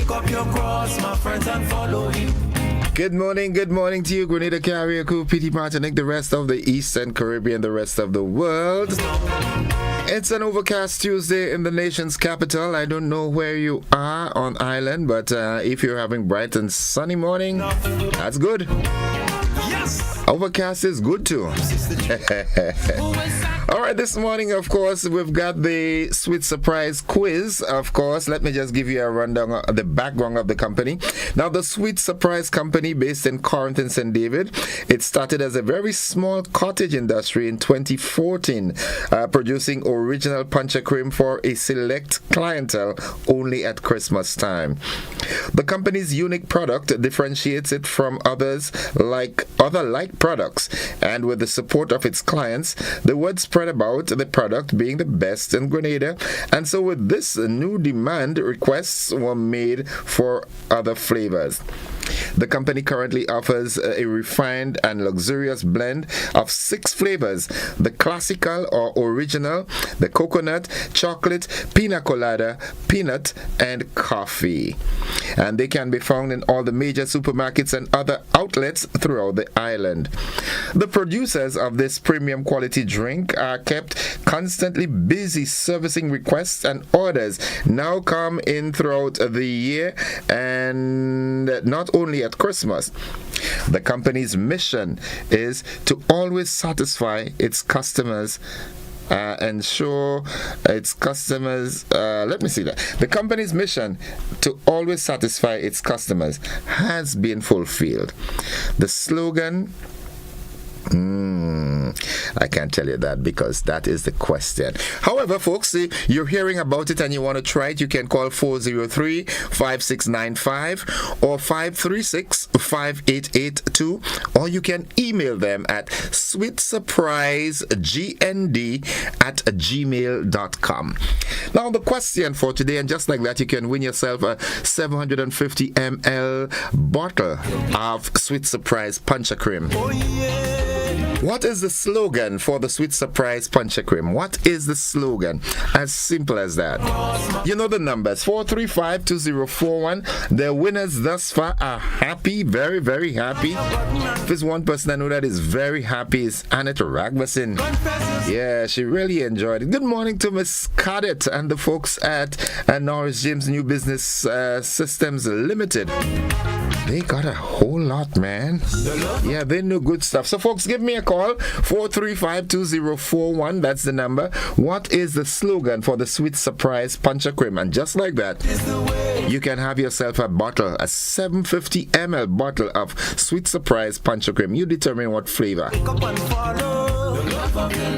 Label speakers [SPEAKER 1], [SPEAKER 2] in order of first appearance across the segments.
[SPEAKER 1] Take up your cross, my friends, and follow him.
[SPEAKER 2] Good morning to you, Grenada Carrier Crew, P.T. Martinique, the rest of the Eastern Caribbean, the rest of the world. It's an overcast Tuesday in the nation's capital. I don't know where you are on island, but if you're having bright and sunny morning, that's good. Yes! Overcast is good too. All right, this morning, of course, we've got the Sweet Surprise quiz. Of course, let me just give you a rundown of the background of the company. Now, the Sweet Surprise company, based in Corinth and St. David, it started as a very small cottage industry in 2014, producing original puncher cream for a select clientele only at Christmas time. The company's unique product differentiates it from other like products, and with the support of its clients, the word spread about the product being the best in Grenada, and so with this new demand, requests were made for other flavors. The company currently offers a refined and luxurious blend of 6 flavors: the classical or original, the coconut, chocolate, pina colada, peanut, and coffee. And they can be found in all the major supermarkets and other outlets throughout the island. The producers of this premium quality drink are kept constantly busy servicing requests, and orders now come in throughout the year, and not only at Christmas. The company's mission is to always satisfy its customers, ensure its customers, the company's mission to always satisfy its customers has been fulfilled. The slogan, I can't tell you that because that is the question. However, folks, you're hearing about it and you want to try it, you can call 403-5695 or 536-5882, or you can email them at sweetsurprisegnd@gmail.com. Now, the question for today, and just like that, you can win yourself a 750 ml bottle of Sweet Surprise Puncher Cream.
[SPEAKER 1] Oh, yeah.
[SPEAKER 2] What is the slogan for the Sweet Surprise Puncher Cream? What is the slogan? As simple as that. You know the numbers, 435-2041. The winners thus far are happy, very, very happy. If there's one person I know that is very happy, is Annette Ragbasin. Yeah, she really enjoyed it. Good morning to Miss Cadet and the folks at Norris James New Business Systems Limited. They got a whole lot, man. Yeah, they know good stuff. So, folks, give me a call, 435-2041. That's the number. What is the slogan for the Sweet Surprise Puncher Cream? And just like that, you can have yourself a bottle, a 750 ml bottle of Sweet Surprise Puncher Cream. You determine what flavor.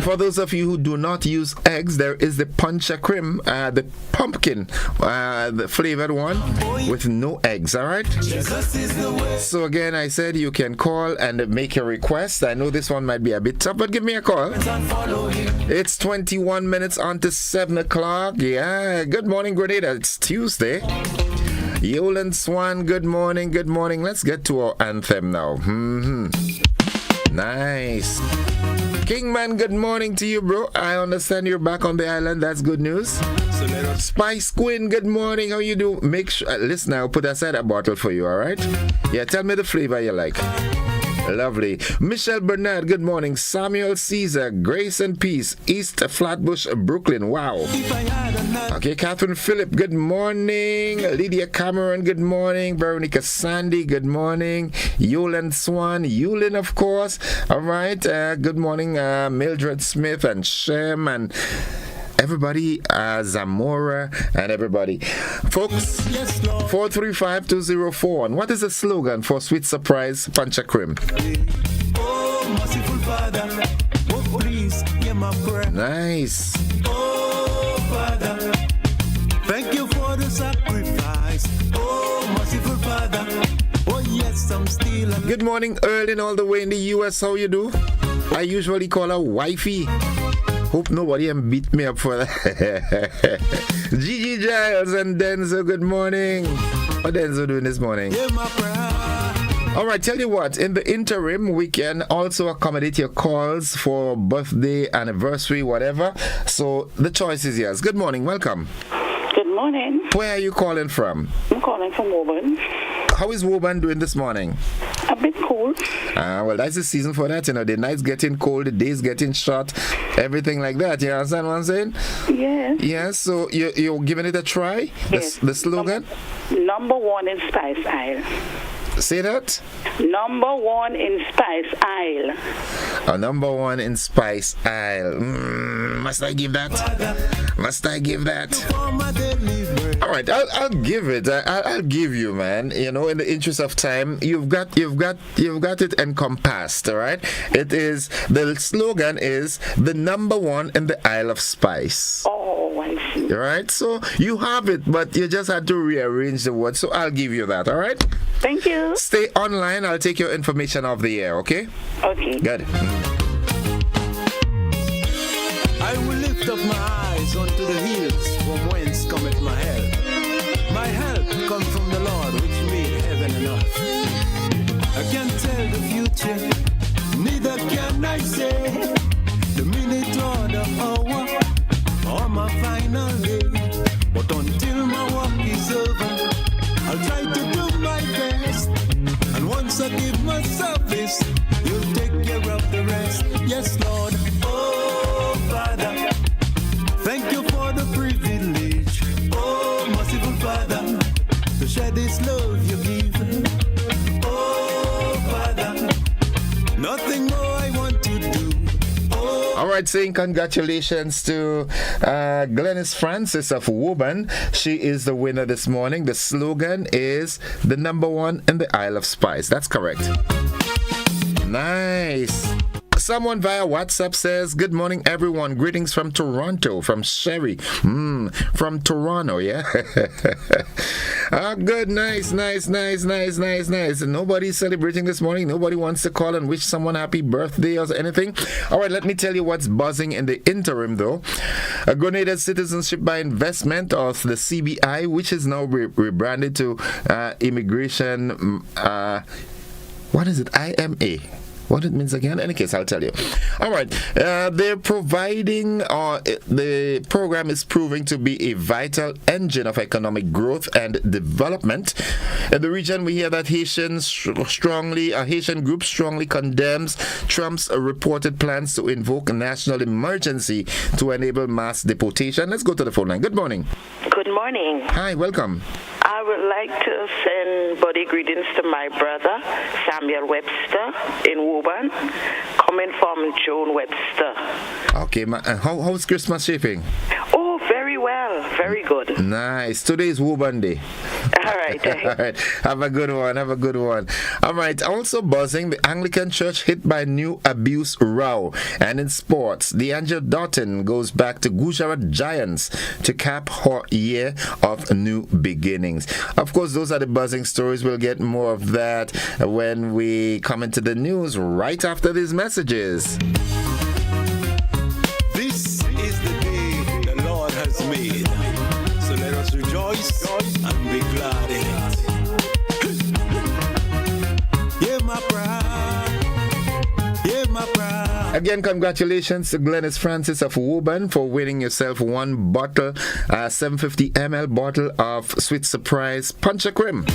[SPEAKER 2] For those of you who do not use eggs, there is the Puncher Cream, the pumpkin, the flavored one with no eggs, all right? So again, I said you can call and make a request. I know this one might be a bit tough, but give me a call. It's 21 minutes on to 7 o'clock. Yeah, good morning, Grenada. It's Tuesday. Yolan Swan, good morning, good morning. Let's get to our anthem now. Nice. Kingman, good morning to you, bro. I understand you're back on the island. That's good news. Spice Queen, good morning. How you do? Make sure, listen, I'll put aside a bottle for you, all right? Yeah, tell me the flavor you like. Lovely. Michelle Bernard, good morning. Samuel Caesar, Grace and Peace, East Flatbush, Brooklyn. Wow. Okay, Catherine Phillip, good morning. Lydia Cameron, good morning. Veronica Sandy, good morning. Yolan Swan, Yulin, of course. All right. Good morning, Mildred Smith and Shem and everybody, Zamora and everybody. Folks, 435-2041. What is the slogan for Sweet Surprise Puncher Cream?
[SPEAKER 1] Oh, merciful Father, oh, please hear my prayer.
[SPEAKER 2] Nice.
[SPEAKER 1] Oh, Father, thank you for the sacrifice. Oh, merciful Father, oh, yes, I'm still alive.
[SPEAKER 2] Good morning, Erlin, all the way in the US. How you do? I usually call her wifey. Hope nobody beat me up for that. Gigi Giles and Denzo, good morning. What Denzo doing this morning? All right, tell you what, in the interim, we can also accommodate your calls for birthday, anniversary, whatever. So the choice is yours. Good morning, welcome.
[SPEAKER 3] Good morning.
[SPEAKER 2] Where are you calling from?
[SPEAKER 3] I'm calling from Woburn.
[SPEAKER 2] How is Woburn doing this morning?
[SPEAKER 3] A bit cool.
[SPEAKER 2] Well, that's the season for that, The nights getting cold, the days getting short, everything like that. You understand what I'm saying?
[SPEAKER 3] Yes.
[SPEAKER 2] Yeah, so you're giving it a try?
[SPEAKER 3] Yes.
[SPEAKER 2] The slogan?
[SPEAKER 3] Number one in Spice Isle.
[SPEAKER 2] Say that?
[SPEAKER 3] Number one in Spice Isle.
[SPEAKER 2] Number one in Spice Isle. Must I give that? All right, I'll give it. I'll give you, man. In the interest of time, you've got it encompassed. All right. The slogan is the number one in the Isle of Spice.
[SPEAKER 3] Oh, I see.
[SPEAKER 2] All right. So you have it, but you just had to rearrange the words. So I'll give you that. All right.
[SPEAKER 3] Thank you.
[SPEAKER 2] Stay online. I'll take your information off the air. Okay.
[SPEAKER 3] Okay.
[SPEAKER 2] Good.
[SPEAKER 1] I will lift up my eyes unto the hills, from whence cometh my help. My help comes from the Lord, which made heaven and earth. I can't tell the future, neither can I say the minute or the hour or my final day. But until my work is over, I'll try to do my best. And once I give myself this, you'll take care of the rest. Yes, Lord. Oh, Father, thank you for the privilege. Oh, merciful Father, to share this love you give. Oh, Father, nothing more I want to do.
[SPEAKER 2] All right, saying congratulations to Glennis Francis of Woburn. She is the winner this morning. The slogan is the number one in the Isle of Spice. That's correct. Nice. Someone via WhatsApp says, good morning, everyone. Greetings from Toronto, from Sherry. From Toronto, yeah? Good, nice. Nobody's celebrating this morning. Nobody wants to call and wish someone happy birthday or anything. All right, let me tell you what's buzzing in the interim, though. Grenada Citizenship by Investment of the CBI, which is now rebranded to Immigration, what is it? IMA. What it means again? In any case, I'll tell you. All right. They're providing, the program is proving to be a vital engine of economic growth and development. In the region, we hear that Haitian group strongly condemns Trump's reported plans to invoke a national emergency to enable mass deportation. Let's go to the phone line. Good morning.
[SPEAKER 3] Good morning.
[SPEAKER 2] Hi, welcome.
[SPEAKER 3] I would like to send birthday greetings to my brother, Samuel Webster, in Woburn, coming from Joan Webster.
[SPEAKER 2] Okay, how's Christmas shaping?
[SPEAKER 3] Oh, very well. Very good.
[SPEAKER 2] Nice. Today is Woburn Day.
[SPEAKER 3] All right.
[SPEAKER 2] All right. Have a good one. All right. Also buzzing, the Anglican Church hit by new abuse row. And in sports, the Angel Doughton goes back to Gujarat Giants to cap her year of new beginnings. Of course, those are the buzzing stories. We'll get more of that when we come into the news right after these messages.
[SPEAKER 1] This is the day the Lord has made. So let us rejoice and be glad in it. Hear my prayer. Hear my prayer.
[SPEAKER 2] Again, congratulations to Glennis Francis of Woburn for winning yourself one bottle, 750 ml bottle of Sweet Surprise Punch Cream.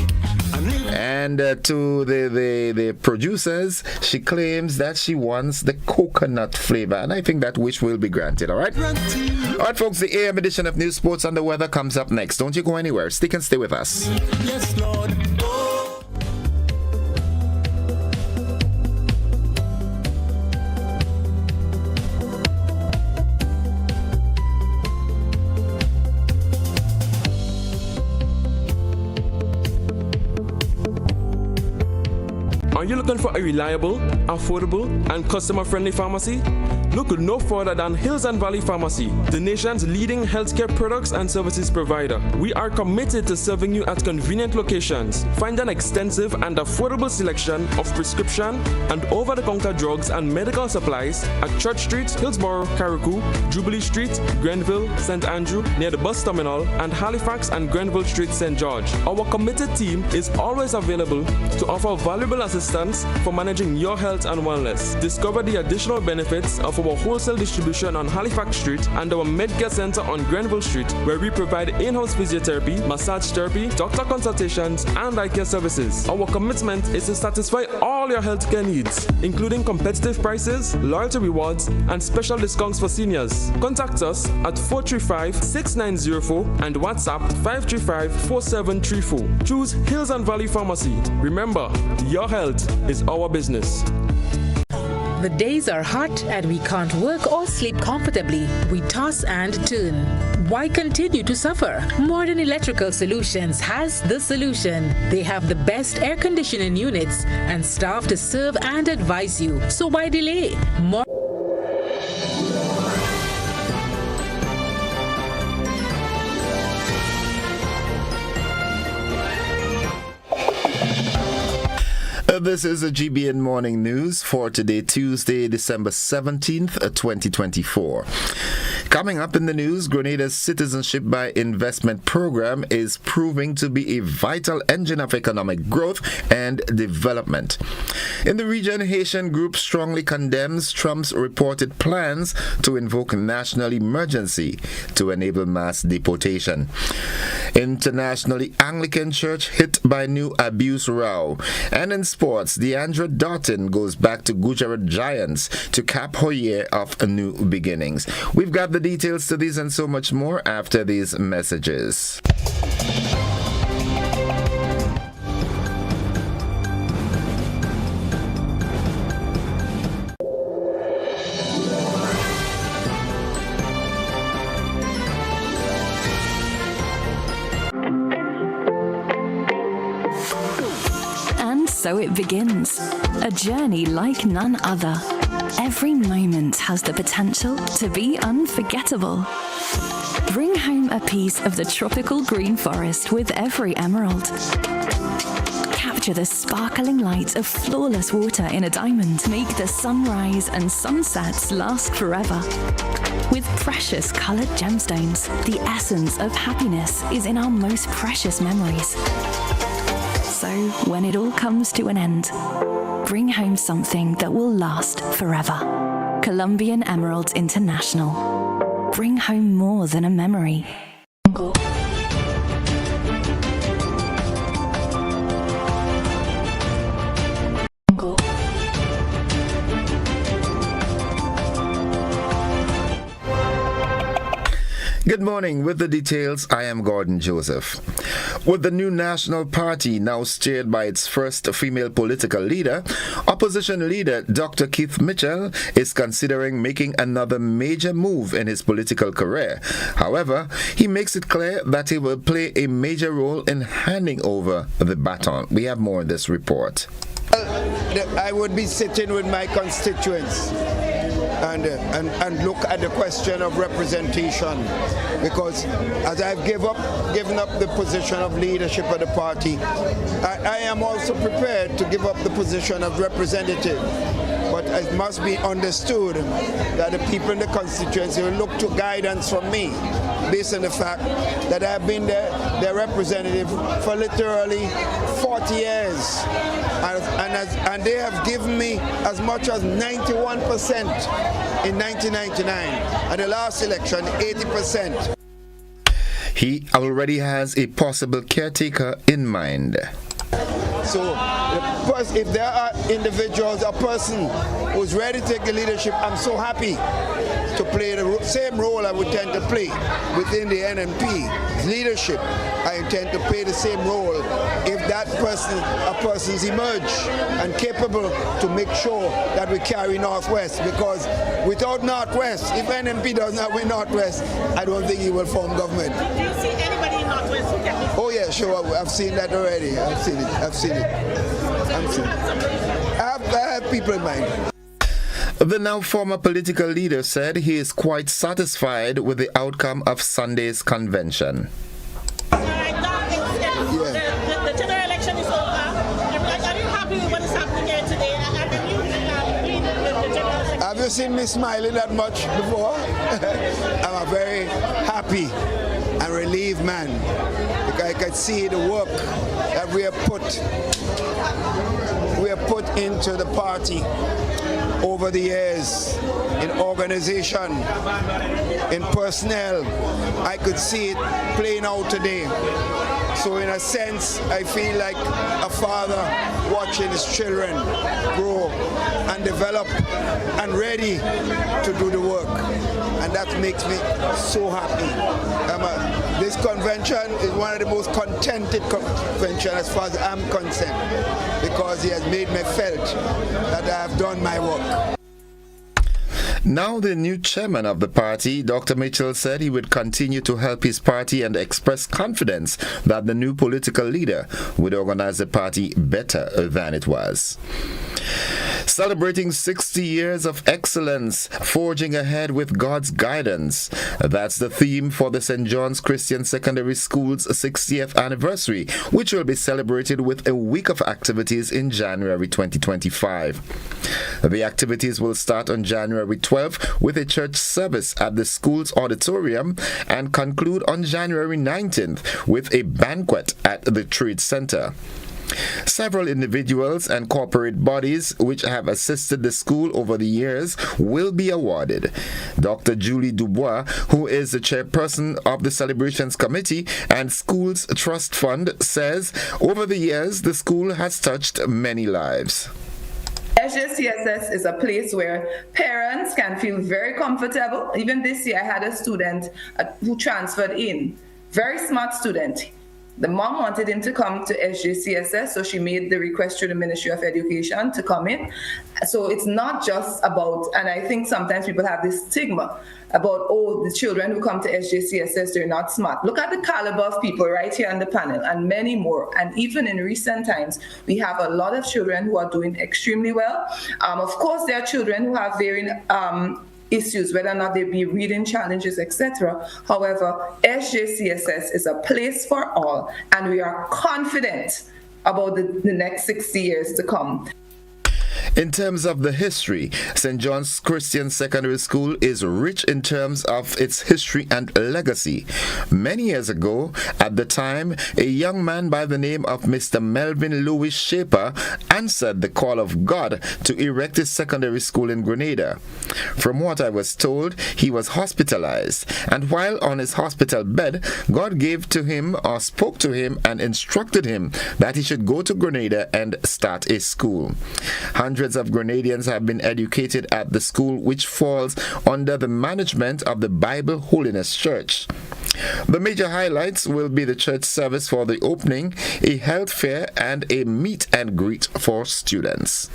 [SPEAKER 2] And to the producers, she claims that she wants the coconut flavor, and I think that wish will be granted. All right, folks. The AM edition of News, Sports, and the Weather comes up next. Don't you go anywhere. Stick and stay with us.
[SPEAKER 1] Yes, Lord.
[SPEAKER 4] Are you looking for a reliable, affordable, and customer-friendly pharmacy? Look no further than Hills and Valley Pharmacy, the nation's leading healthcare products and services provider. We are committed to serving you at convenient locations. Find an extensive and affordable selection of prescription and over-the-counter drugs and medical supplies at Church Street, Hillsborough, Carriacou, Jubilee Street, Grenville, St. Andrew, near the bus terminal, and Halifax and Grenville Street, St. George. Our committed team is always available to offer valuable assistance consultants for managing your health and wellness. Discover the additional benefits of our wholesale distribution on Halifax Street and our Medcare Center on Grenville Street, where we provide in-house physiotherapy, massage therapy, doctor consultations, and eye care services. Our commitment is to satisfy all your healthcare needs, including competitive prices, loyalty rewards, and special discounts for seniors. Contact us at 435-6904 and WhatsApp 535-4734. Choose Hills and Valley Pharmacy. Remember, your health is our business.
[SPEAKER 5] The days are hot and we can't work or sleep comfortably. We toss and turn. Why continue to suffer? Modern Electrical Solutions has the solution. They have the best air conditioning units and staff to serve and advise you. So why delay?
[SPEAKER 2] This is a GBN Morning News for today, Tuesday, December 17th, 2024. Coming up in the news, Grenada's Citizenship by Investment program is proving to be a vital engine of economic growth and development. In the region, Haitian group strongly condemns Trump's reported plans to invoke national emergency to enable mass deportation. Internationally, Anglican Church hit by new abuse row. And in sports, Deandra Doughton goes back to Gujarat Giants to cap her year of new beginnings. We've got the details to these and so much more after these messages.
[SPEAKER 6] So it begins, a journey like none other. Every moment has the potential to be unforgettable. Bring home a piece of the tropical green forest with every emerald. Capture the sparkling light of flawless water in a diamond. Make the sunrise and sunsets last forever. With precious colored gemstones, the essence of happiness is in our most precious memories. So, when it all comes to an end, bring home something that will last forever. Colombian Emeralds International. Bring home more than a memory.
[SPEAKER 2] Good morning. With the details, I am Gordon Joseph. With the new National Party now steered by its first female political leader, opposition leader Dr. Keith Mitchell is considering making another major move in his political career. However, he makes it clear that he will play a major role in handing over the baton. We have more in this report.
[SPEAKER 7] I would be sitting with my constituents and look at the question of representation, because as I've given up the position of leadership of the party, I am also prepared to give up the position of representative. But it must be understood that the people in the constituency will look to guidance from me based on the fact that I've been their representative for literally 40 years. And they have given me as much as 91% in 1999, and the last election 80%.
[SPEAKER 2] He already has a possible caretaker in mind.
[SPEAKER 7] So if there are individuals, a person who's ready to take the leadership, I'm so happy to play the same role I would tend to play within the NNP leadership. I intend to play the same role if that person's emerge and capable to make sure that we carry Northwest, because without Northwest, if NNP does not win Northwest, I don't think he will form government.
[SPEAKER 8] Do you see anybody in Northwest who can?
[SPEAKER 7] Oh yeah, sure, I've seen that already. I've seen it. I have people in mind.
[SPEAKER 2] The now former political leader said he is quite satisfied with the outcome of Sunday's convention.
[SPEAKER 8] The general election is over. Are you happy with what is happening here today?
[SPEAKER 7] Have you seen me smiling that much before? I'm a very happy and relieved man, I could see the work that we have put into the party over the years, in organization, in personnel. I could see it playing out today. So in a sense, I feel like a father watching his children grow and develop and ready to do the work. And that makes me so happy. This convention is one of the most contented conventions as far as I'm concerned, because he has made me felt that I have done my work.
[SPEAKER 2] Now the new chairman of the party, Dr. Mitchell, said he would continue to help his party and express confidence that the new political leader would organize the party better than it was. Celebrating 60 years of excellence, forging ahead with God's guidance. That's the theme for the St. John's Christian Secondary School's 60th anniversary, which will be celebrated with a week of activities in January 2025. The activities will start on January 12th with a church service at the school's auditorium and conclude on January 19th with a banquet at the Trade Center. Several individuals and corporate bodies which have assisted the school over the years will be awarded. Dr. Julie Dubois, who is the chairperson of the Celebrations Committee and Schools Trust Fund, says over the years the school has touched many lives.
[SPEAKER 9] SJCSS is a place where parents can feel very comfortable. Even this year I had a student who transferred in, very smart student. The mom wanted him to come to SJCSS, so she made the request to the Ministry of Education to come in. So it's not just about, and I think sometimes people have this stigma about, oh, the children who come to SJCSS, they're not smart. Look at the caliber of people right here on the panel, and many more. And even in recent times, we have a lot of children who are doing extremely well. Of course, there are children who have varying issues, whether or not they be reading challenges, etc. However, SJCSS is a place for all, and we are confident about the next 60 years to come.
[SPEAKER 2] In terms of the history, St. John's Christian Secondary School is rich in terms of its history and legacy. Many years ago, at the time, a young man by the name of Mr. Melvin Louis Shaper answered the call of God to erect a secondary school in Grenada. From what I was told, he was hospitalized, and while on his hospital bed, God gave to him or spoke to him and instructed him that he should go to Grenada and start a school. Hundreds of Grenadians have been educated at the school, which falls under the management of the Bible Holiness Church. The major highlights will be the church service for the opening, a health fair, and a meet and greet for students.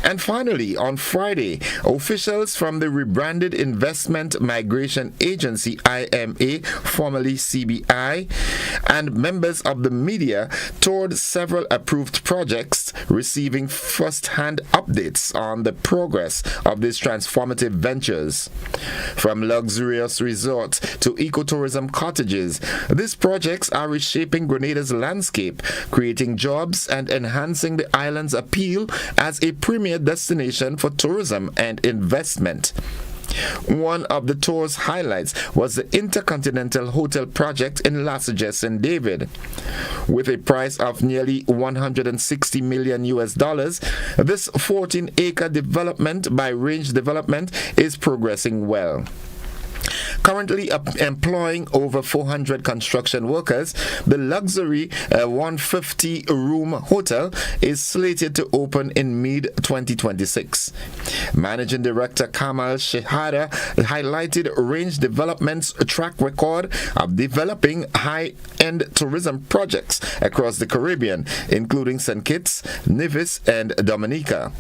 [SPEAKER 2] And finally, on Friday, officials from the rebranded Investment Migration Agency, IMA, formerly CBI, and members of the media toured several approved projects, receiving first-hand updates on the progress of these transformative ventures. From luxurious resorts to ecotourism cottages, these projects are reshaping Grenada's landscape, creating jobs and enhancing the island's appeal as a premier destination for tourism and investment. One of the tour's highlights was the Intercontinental Hotel project in Lasaja, St. David. With a price of nearly $160 million, this 14-acre development by Range Development is progressing well. Currently employing over 400 construction workers, the luxury 150-room hotel is slated to open in mid-2026. Managing Director Kamal Shehada highlighted Range Development's track record of developing high-end tourism projects across the Caribbean, including St. Kitts, Nevis, and Dominica.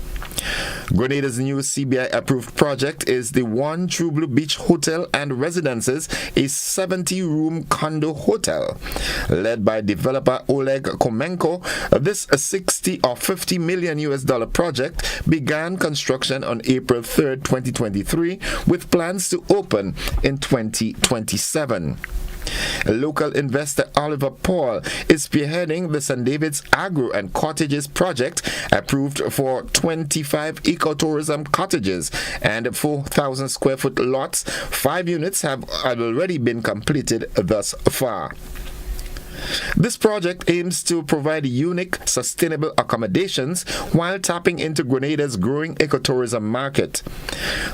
[SPEAKER 2] Grenada's new CBI-approved project is the One True Blue Beach Hotel and Residences, a 70-room condo hotel. Led by developer Oleg Komenko, this $50 million project began construction on April 3, 2023, with plans to open in 2027. Local investor Oliver Paul is spearheading the St. David's Agro and Cottages project, approved for 25 ecotourism cottages and 4,000 square foot lots. 5 units have already been completed thus far. This project aims to provide unique, sustainable accommodations while tapping into Grenada's growing ecotourism market.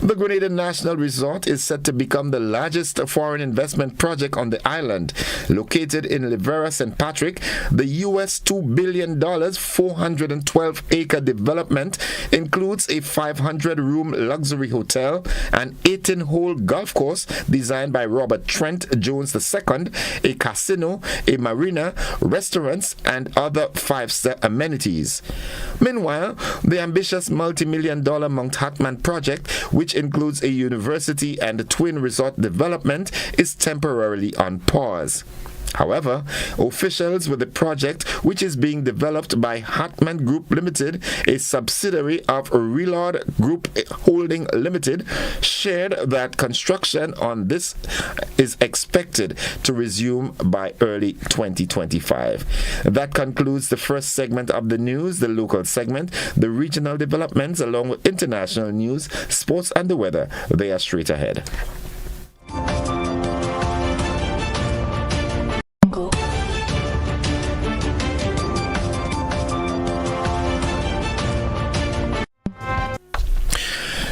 [SPEAKER 2] The Grenada National Resort is set to become the largest foreign investment project on the island. Located in Rivera St. Patrick, the US $2 billion 412-acre development includes a 500-room luxury hotel, an 18-hole golf course designed by Robert Trent Jones II, a casino, a marina, restaurants, and other five-star amenities. Meanwhile, the ambitious multi-million-dollar Mount Hartman project, which includes a university and a twin resort development, is temporarily on pause. However, officials with the project, which is being developed by Hartman Group Limited, a subsidiary of Relord Group Holding Limited, shared that construction on this is expected to resume by early 2025. That concludes the first segment of the news, the local segment, the regional developments, along with international news, sports, and the weather. They are straight ahead.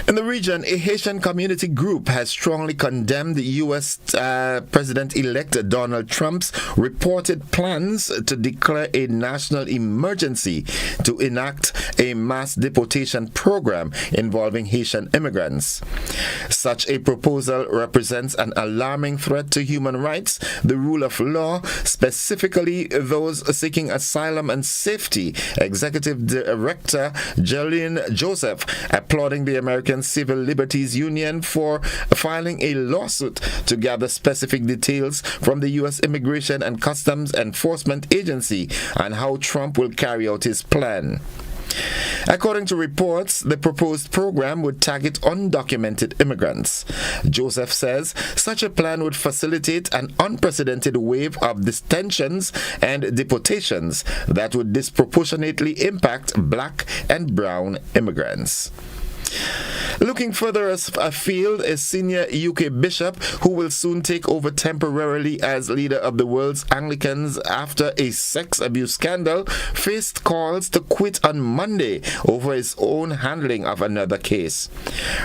[SPEAKER 2] In the region, a Haitian community group has strongly condemned the U.S. President-elect Donald Trump's reported plans to declare a national emergency to enact a mass deportation program involving Haitian immigrants. Such a proposal represents an alarming threat to human rights, the rule of law, specifically those seeking asylum and safety. Executive Director Jolene Joseph applauding the American Civil Liberties Union for filing a lawsuit to gather specific details from the U.S. Immigration and Customs Enforcement Agency on how Trump will carry out his plan. According to reports, the proposed program would target undocumented immigrants. Joseph says such a plan would facilitate an unprecedented wave of detentions and deportations that would disproportionately impact black and brown immigrants. Looking further afield, a senior UK bishop who will soon take over temporarily as leader of the world's Anglicans after a sex abuse scandal faced calls to quit on Monday over his own handling of another case.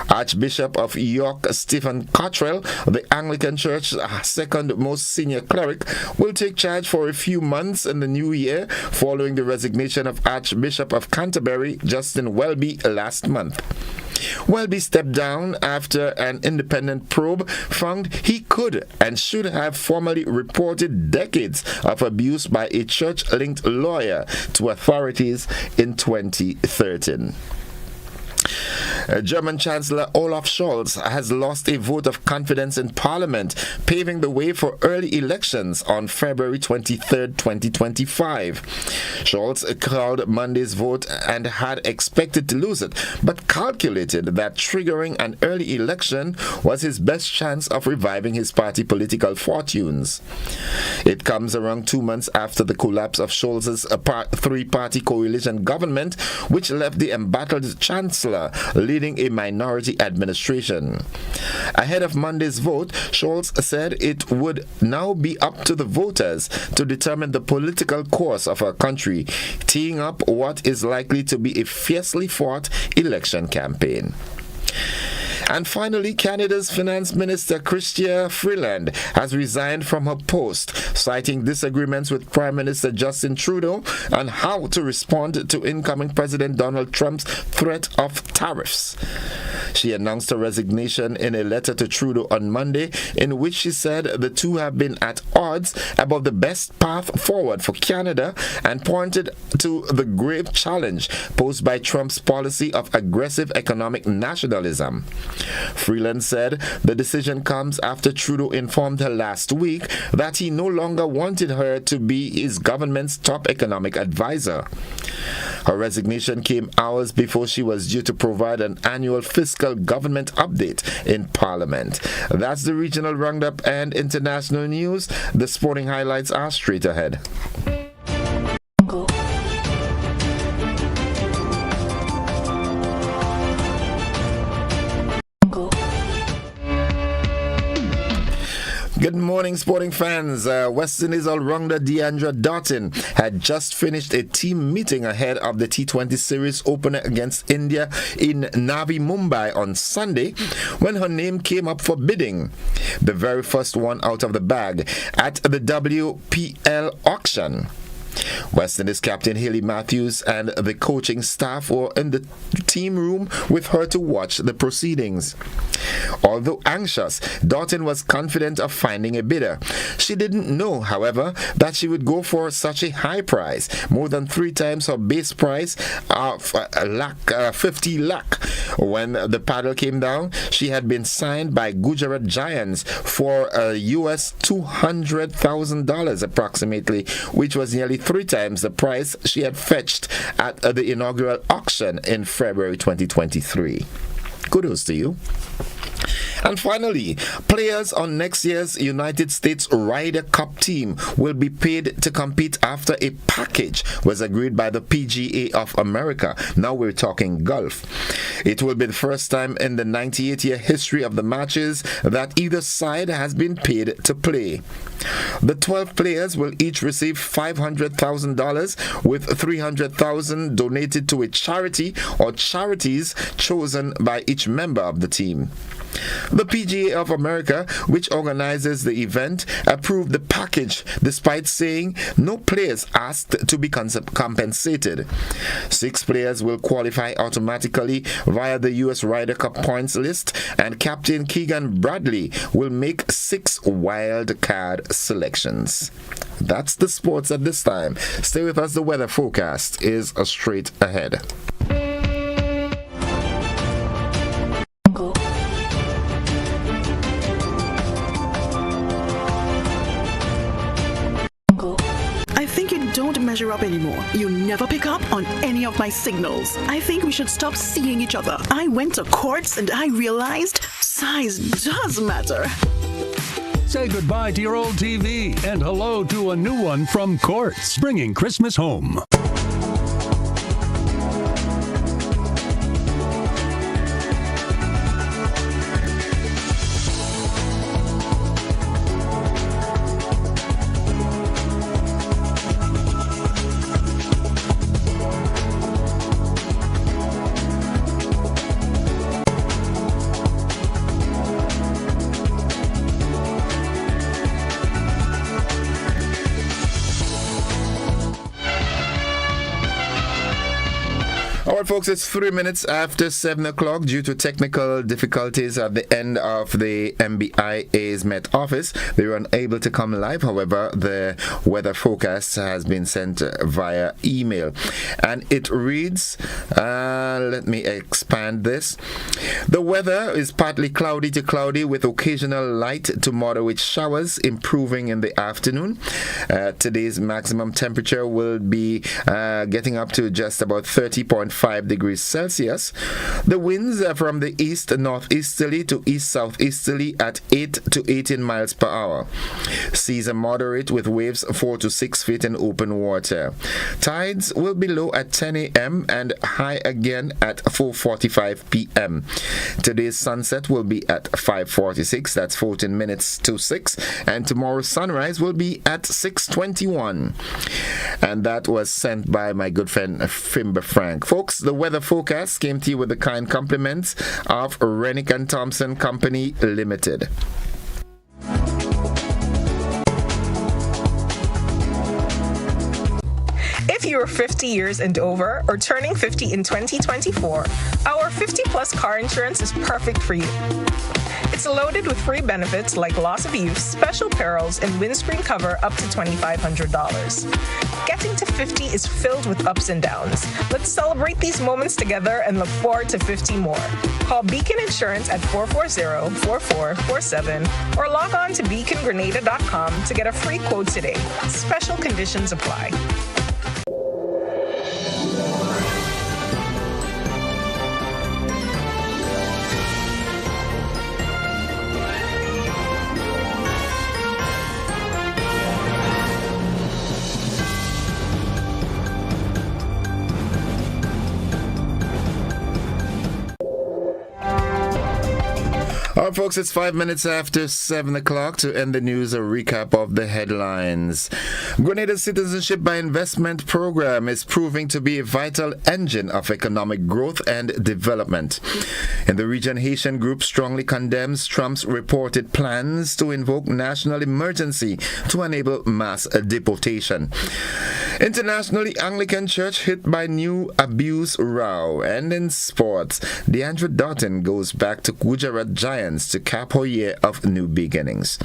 [SPEAKER 2] Archbishop of York Stephen Cottrell, the Anglican Church's second most senior cleric, will take charge for a few months in the new year following the resignation of Archbishop of Canterbury Justin Welby last month. Welby stepped down after an independent probe found he could and should have formally reported decades of abuse by a church-linked lawyer to authorities in 2013. German Chancellor Olaf Scholz has lost a vote of confidence in Parliament, paving the way for early elections on February 23, 2025. Scholz called Monday's vote and had expected to lose it, but calculated that triggering an early election was his best chance of reviving his party political fortunes. It comes around 2 months after the collapse of Scholz's three-party coalition government, which left the embattled Chancellor leading a minority administration. Ahead of Monday's vote, Scholz said it would now be up to the voters to determine the political course of our country, teeing up what is likely to be a fiercely fought election campaign. And finally, Canada's Finance Minister Chrystia Freeland has resigned from her post, citing disagreements with Prime Minister Justin Trudeau on how to respond to incoming President Donald Trump's threat of tariffs. She announced her resignation in a letter to Trudeau on Monday, in which she said the two have been at odds about the best path forward for Canada and pointed to the grave challenge posed by Trump's policy of aggressive economic nationalism. Freeland said the decision comes after Trudeau informed her last week that he no longer wanted her to be his government's top economic advisor. Her resignation came hours before she was due to provide an annual fiscal government update in Parliament. That's the regional roundup and international news. The sporting highlights are straight ahead. Good morning, sporting fans. West Indies all-rounder Deandra Doughton had just finished a team meeting ahead of the T20 series opener against India in Navi Mumbai on Sunday when her name came up for bidding, the very first one out of the bag at the WPL auction. West Indies captain Hayley Matthews and the coaching staff were in the team room with her to watch the proceedings. Although anxious, Doughton was confident of finding a bidder. She didn't know, however, that she would go for such a high price, more than 3 times her base price of 50 lakh. When the paddle came down, she had been signed by Gujarat Giants for US $200,000 approximately, which was nearly 3 times the price she had fetched at the inaugural auction in February 2023. Kudos to you. And finally, players on next year's United States Ryder Cup team will be paid to compete after a package was agreed by the PGA of America. Now we're talking golf. It will be the first time in the 98-year history of the matches that either side has been paid to play. The 12 players will each receive $500,000, with $300,000 donated to a charity or charities chosen by each member of the team. The PGA of America, which organizes the event, approved the package despite saying no players asked to be compensated. 6 players will qualify automatically via the U.S. Ryder Cup points list, and Captain Keegan Bradley will make 6 wild card selections. That's the sports at this time. Stay with us. The weather forecast is straight ahead.
[SPEAKER 10] Don't measure up anymore. You never pick up on any of my signals. I think we should stop seeing each other. I went to Courts and I realized size does matter.
[SPEAKER 11] Say goodbye to your old TV and hello to a new one from Courts, bringing Christmas home.
[SPEAKER 2] Alright, folks, it's 3 minutes after 7 o'clock due to technical difficulties at the end of the MBIA's Met office. They were unable to come live. However, the weather forecast has been sent via email. And it reads, let me expand this. The weather is partly cloudy to cloudy with occasional light to moderate showers, improving in the afternoon. Today's maximum temperature will be getting up to just about 30.5 degrees Celsius. The winds are from the east northeasterly to east southeasterly at 8 to 18 miles per hour. Seas are moderate with waves 4 to 6 feet in open water. Tides will be low at 10 a.m. and high again at 4:45 p.m. Today's sunset will be at 5:46, that's 14 minutes to 6, and tomorrow's sunrise will be at 6:21. And that was sent by my good friend Fimber Frank. Folks, the weather forecast came to you with the kind compliments of Rennick and Thompson Company Limited.
[SPEAKER 12] If you are 50 years and over or turning 50 in 2024, our 50 plus car insurance is perfect for you. It's loaded with free benefits like loss of use, special perils, and windscreen cover up to $2,500. Getting to 50 is filled with ups and downs. Let's celebrate these moments together and look forward to 50 more. Call Beacon Insurance at 440-4447 or log on to beacongrenada.com to get a free quote today. Special conditions apply.
[SPEAKER 2] Well, folks, it's 5 minutes after 7 o'clock. To end the news, a recap of the headlines. Grenada's Citizenship by Investment program is proving to be a vital engine of economic growth and development. In the region, Haitian group strongly condemns Trump's reported plans to invoke national emergency to enable mass deportation. Internationally, Anglican Church hit by new abuse row. And in sports, DeAndre Doughton goes back to Gujarat Giants to cap her year of new beginnings.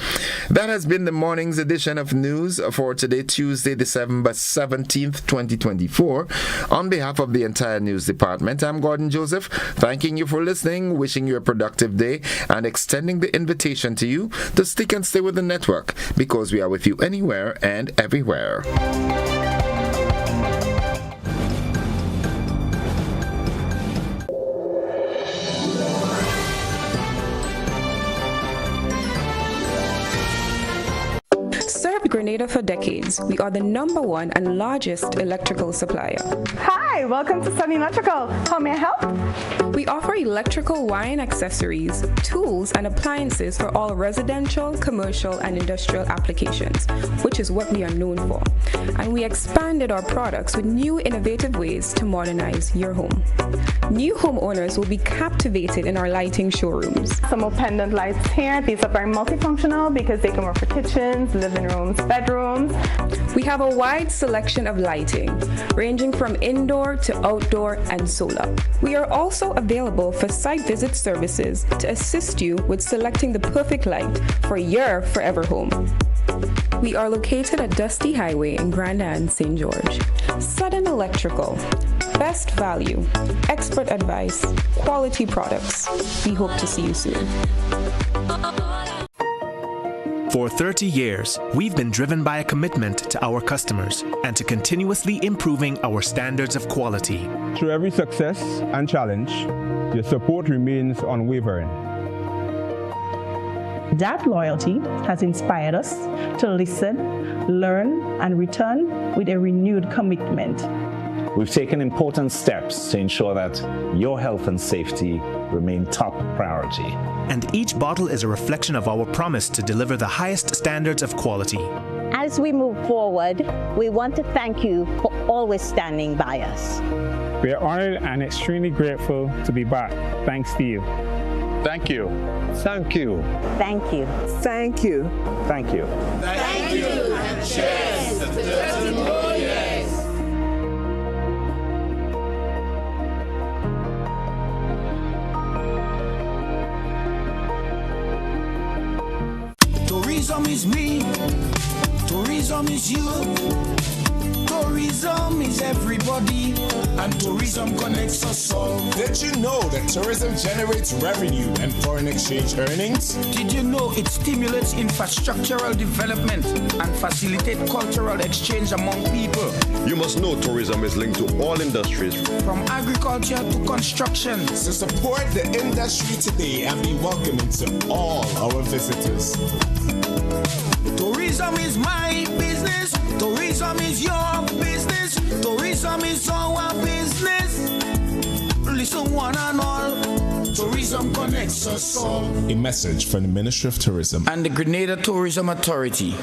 [SPEAKER 2] That has been the morning's edition of news for today, Tuesday, December 17th, 2024. On behalf of the entire news department, I'm Gordon Joseph, thanking you for listening, wishing you a productive day, and extending the invitation to you to stick and stay with the network, because we are with you anywhere and everywhere.
[SPEAKER 13] Served Grenada for decades, we are the #1 and largest electrical supplier.
[SPEAKER 14] Hi, welcome to Sunny Electrical. How may I help?
[SPEAKER 13] We offer electrical wiring accessories, tools, and appliances for all residential, commercial, and industrial applications, which is what we are known for. And we expanded our products with new innovative ways to modernize your home. New homeowners will be captivated in our lighting showrooms.
[SPEAKER 14] Some more pendant lights here. These are very multifunctional because they can work for kitchens, living rooms, bedrooms.
[SPEAKER 13] We have a wide selection of lighting, ranging from indoor to outdoor and solar. We are also available for site visit services to assist you with selecting the perfect light for your forever home. We are located at Dusty Highway in Grenada, St. George. Sudden Electrical. Best value, expert advice, quality products. We hope to see you soon.
[SPEAKER 15] For 30 years, we've been driven by a commitment to our customers and to continuously improving our standards of quality.
[SPEAKER 16] Through every success and challenge, your support remains unwavering.
[SPEAKER 17] That loyalty has inspired us to listen, learn, and return with a renewed commitment.
[SPEAKER 18] We've taken important steps to ensure that your health and safety remain top priority.
[SPEAKER 15] And each bottle is a reflection of our promise to deliver the highest standards of quality.
[SPEAKER 19] As we move forward, we want to thank you for always standing by us.
[SPEAKER 16] We are honored and extremely grateful to be back. Thanks to you.
[SPEAKER 18] Thank you.
[SPEAKER 16] Thank you.
[SPEAKER 19] Thank you.
[SPEAKER 17] Thank you.
[SPEAKER 18] Thank you.
[SPEAKER 1] Thank you, and cheers to 30 more years.
[SPEAKER 20] Tourism is me, tourism is you, tourism is everybody, and tourism connects us all.
[SPEAKER 21] Did you know that tourism generates revenue and foreign exchange earnings?
[SPEAKER 20] Did you know it stimulates infrastructural development and facilitates cultural exchange among people?
[SPEAKER 22] You must know tourism is linked to all industries,
[SPEAKER 20] from agriculture to construction.
[SPEAKER 21] So support the industry today and be welcoming to all our visitors.
[SPEAKER 20] Tourism is my business. Tourism is your business. Tourism is our business. Listen, one and all. Tourism connects us all.
[SPEAKER 21] A message from the Ministry of Tourism
[SPEAKER 20] and the Grenada Tourism Authority.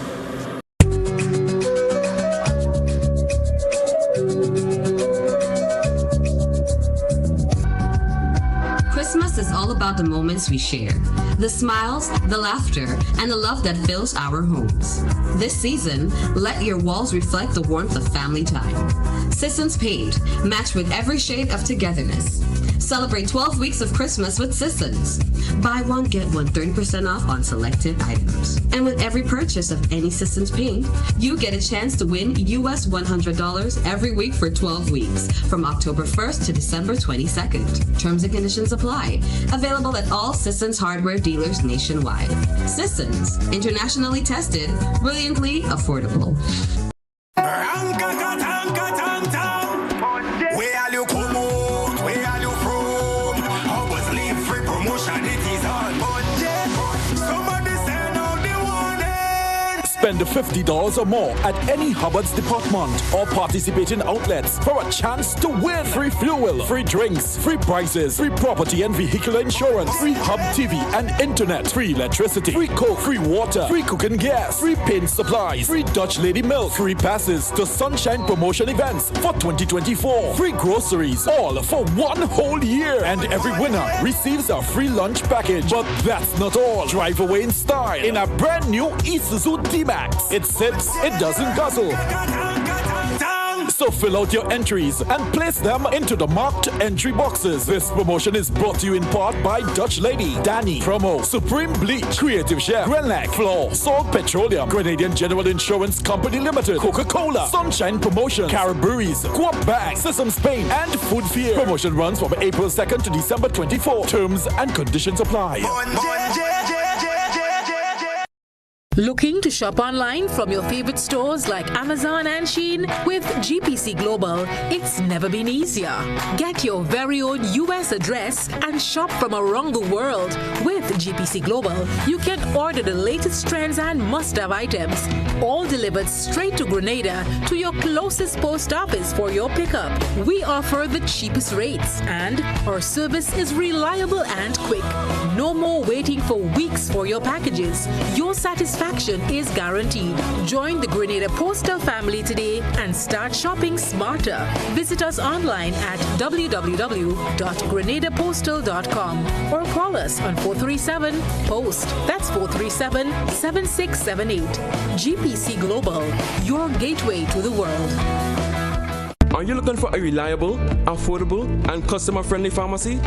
[SPEAKER 23] Christmas is all about the moments we share, the smiles, the laughter, and the love that fills our homes. This season, let your walls reflect the warmth of family time. Sisson's Paint, matched with every shade of togetherness. Celebrate 12 weeks of Christmas with Sissons. Buy one, get one 30% off on selected items. And with every purchase of any Sissons Paint, you get a chance to win US $100 every week for 12 weeks, from October 1st to December 22nd. Terms and conditions apply. Available at all Sissons hardware dealers nationwide. Sissons, internationally tested, brilliantly affordable.
[SPEAKER 3] Spend $50 or more at any Hubbard's department or participating outlets for a chance to win free fuel, free drinks, free prizes, free property and vehicle insurance, free Hub TV and internet, free electricity, free coke, free water, free cooking gas, free paint supplies, free Dutch Lady milk, free passes to Sunshine promotion events for 2024, free groceries, all for 1 whole year. And every winner receives a free lunch package. But that's not all. Drive away in style in a brand new Isuzu D-Max. It sips, it doesn't guzzle. So fill out your entries and place them into the marked entry boxes. This promotion is brought to you in part by Dutch Lady, Danny, Promo, Supreme Bleach, Creative Chef, Grenlac, Floor, Salt Petroleum, Grenadian General Insurance Company Limited, Coca-Cola, Sunshine Promotion, Caribberies, Quap Bag, Sesame Spain, and Food Fear. Promotion runs from April 2nd to December 24. Terms and conditions apply.
[SPEAKER 4] Looking to shop online from your favorite stores like Amazon and Shein? With GPC Global, it's never been easier. Get your very own US address and shop from around the world. With GPC Global, you can order the latest trends and must-have items, all delivered straight to Grenada to your closest post office for your pickup. We offer the cheapest rates, and our service is reliable and quick. No more waiting for weeks for your packages. Your satisfaction is guaranteed. Join the Grenada Postal family today and start shopping smarter. Visit us online at www.grenadapostal.com or call us on 437-POST. That's 437-7678. GPC Global, your gateway to the world.
[SPEAKER 5] Are you looking for a reliable, affordable, and customer-friendly pharmacy?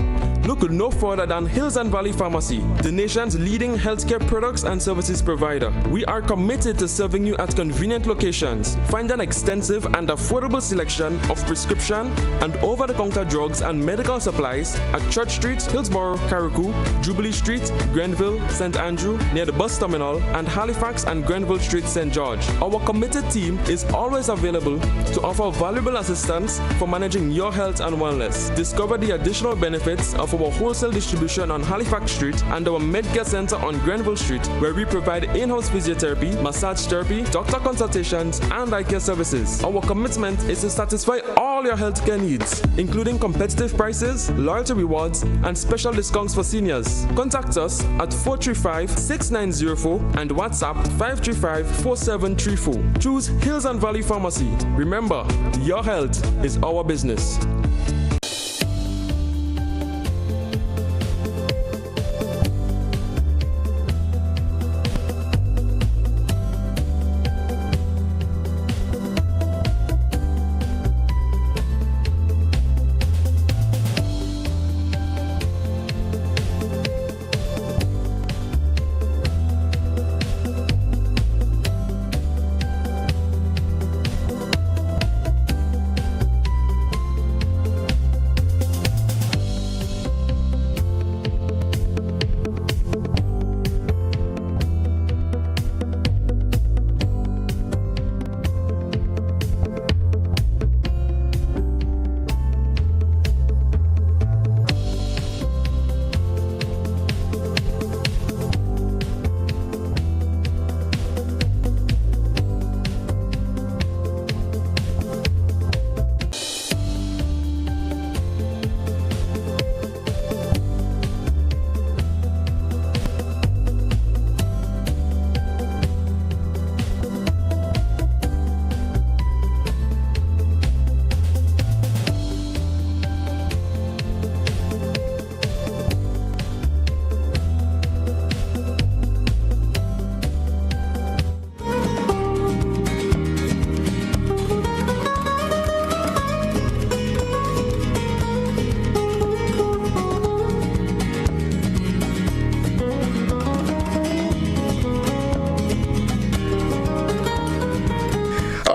[SPEAKER 5] Look no further than Hills and Valley Pharmacy, the nation's leading healthcare products and services provider. We are committed to serving you at convenient locations. Find an extensive and affordable selection of prescription and over-the-counter drugs and medical supplies at Church Street, Hillsborough, Carriacou, Jubilee Street, Grenville, St. Andrew, near the bus terminal, and Halifax and Grenville Street, St. George. Our committed team is always available to offer valuable assistance for managing your health and wellness. Discover the additional benefits of our wholesale distribution on Halifax Street and our Medcare Center on Grenville Street, where we provide in-house physiotherapy, massage therapy, doctor consultations, and eye care services. Our commitment is to satisfy all your healthcare needs, including competitive prices, loyalty rewards, and special discounts for seniors. Contact us at 435-6904 and WhatsApp 535-4734. Choose Hills and Valley Pharmacy. Remember, your health is our business.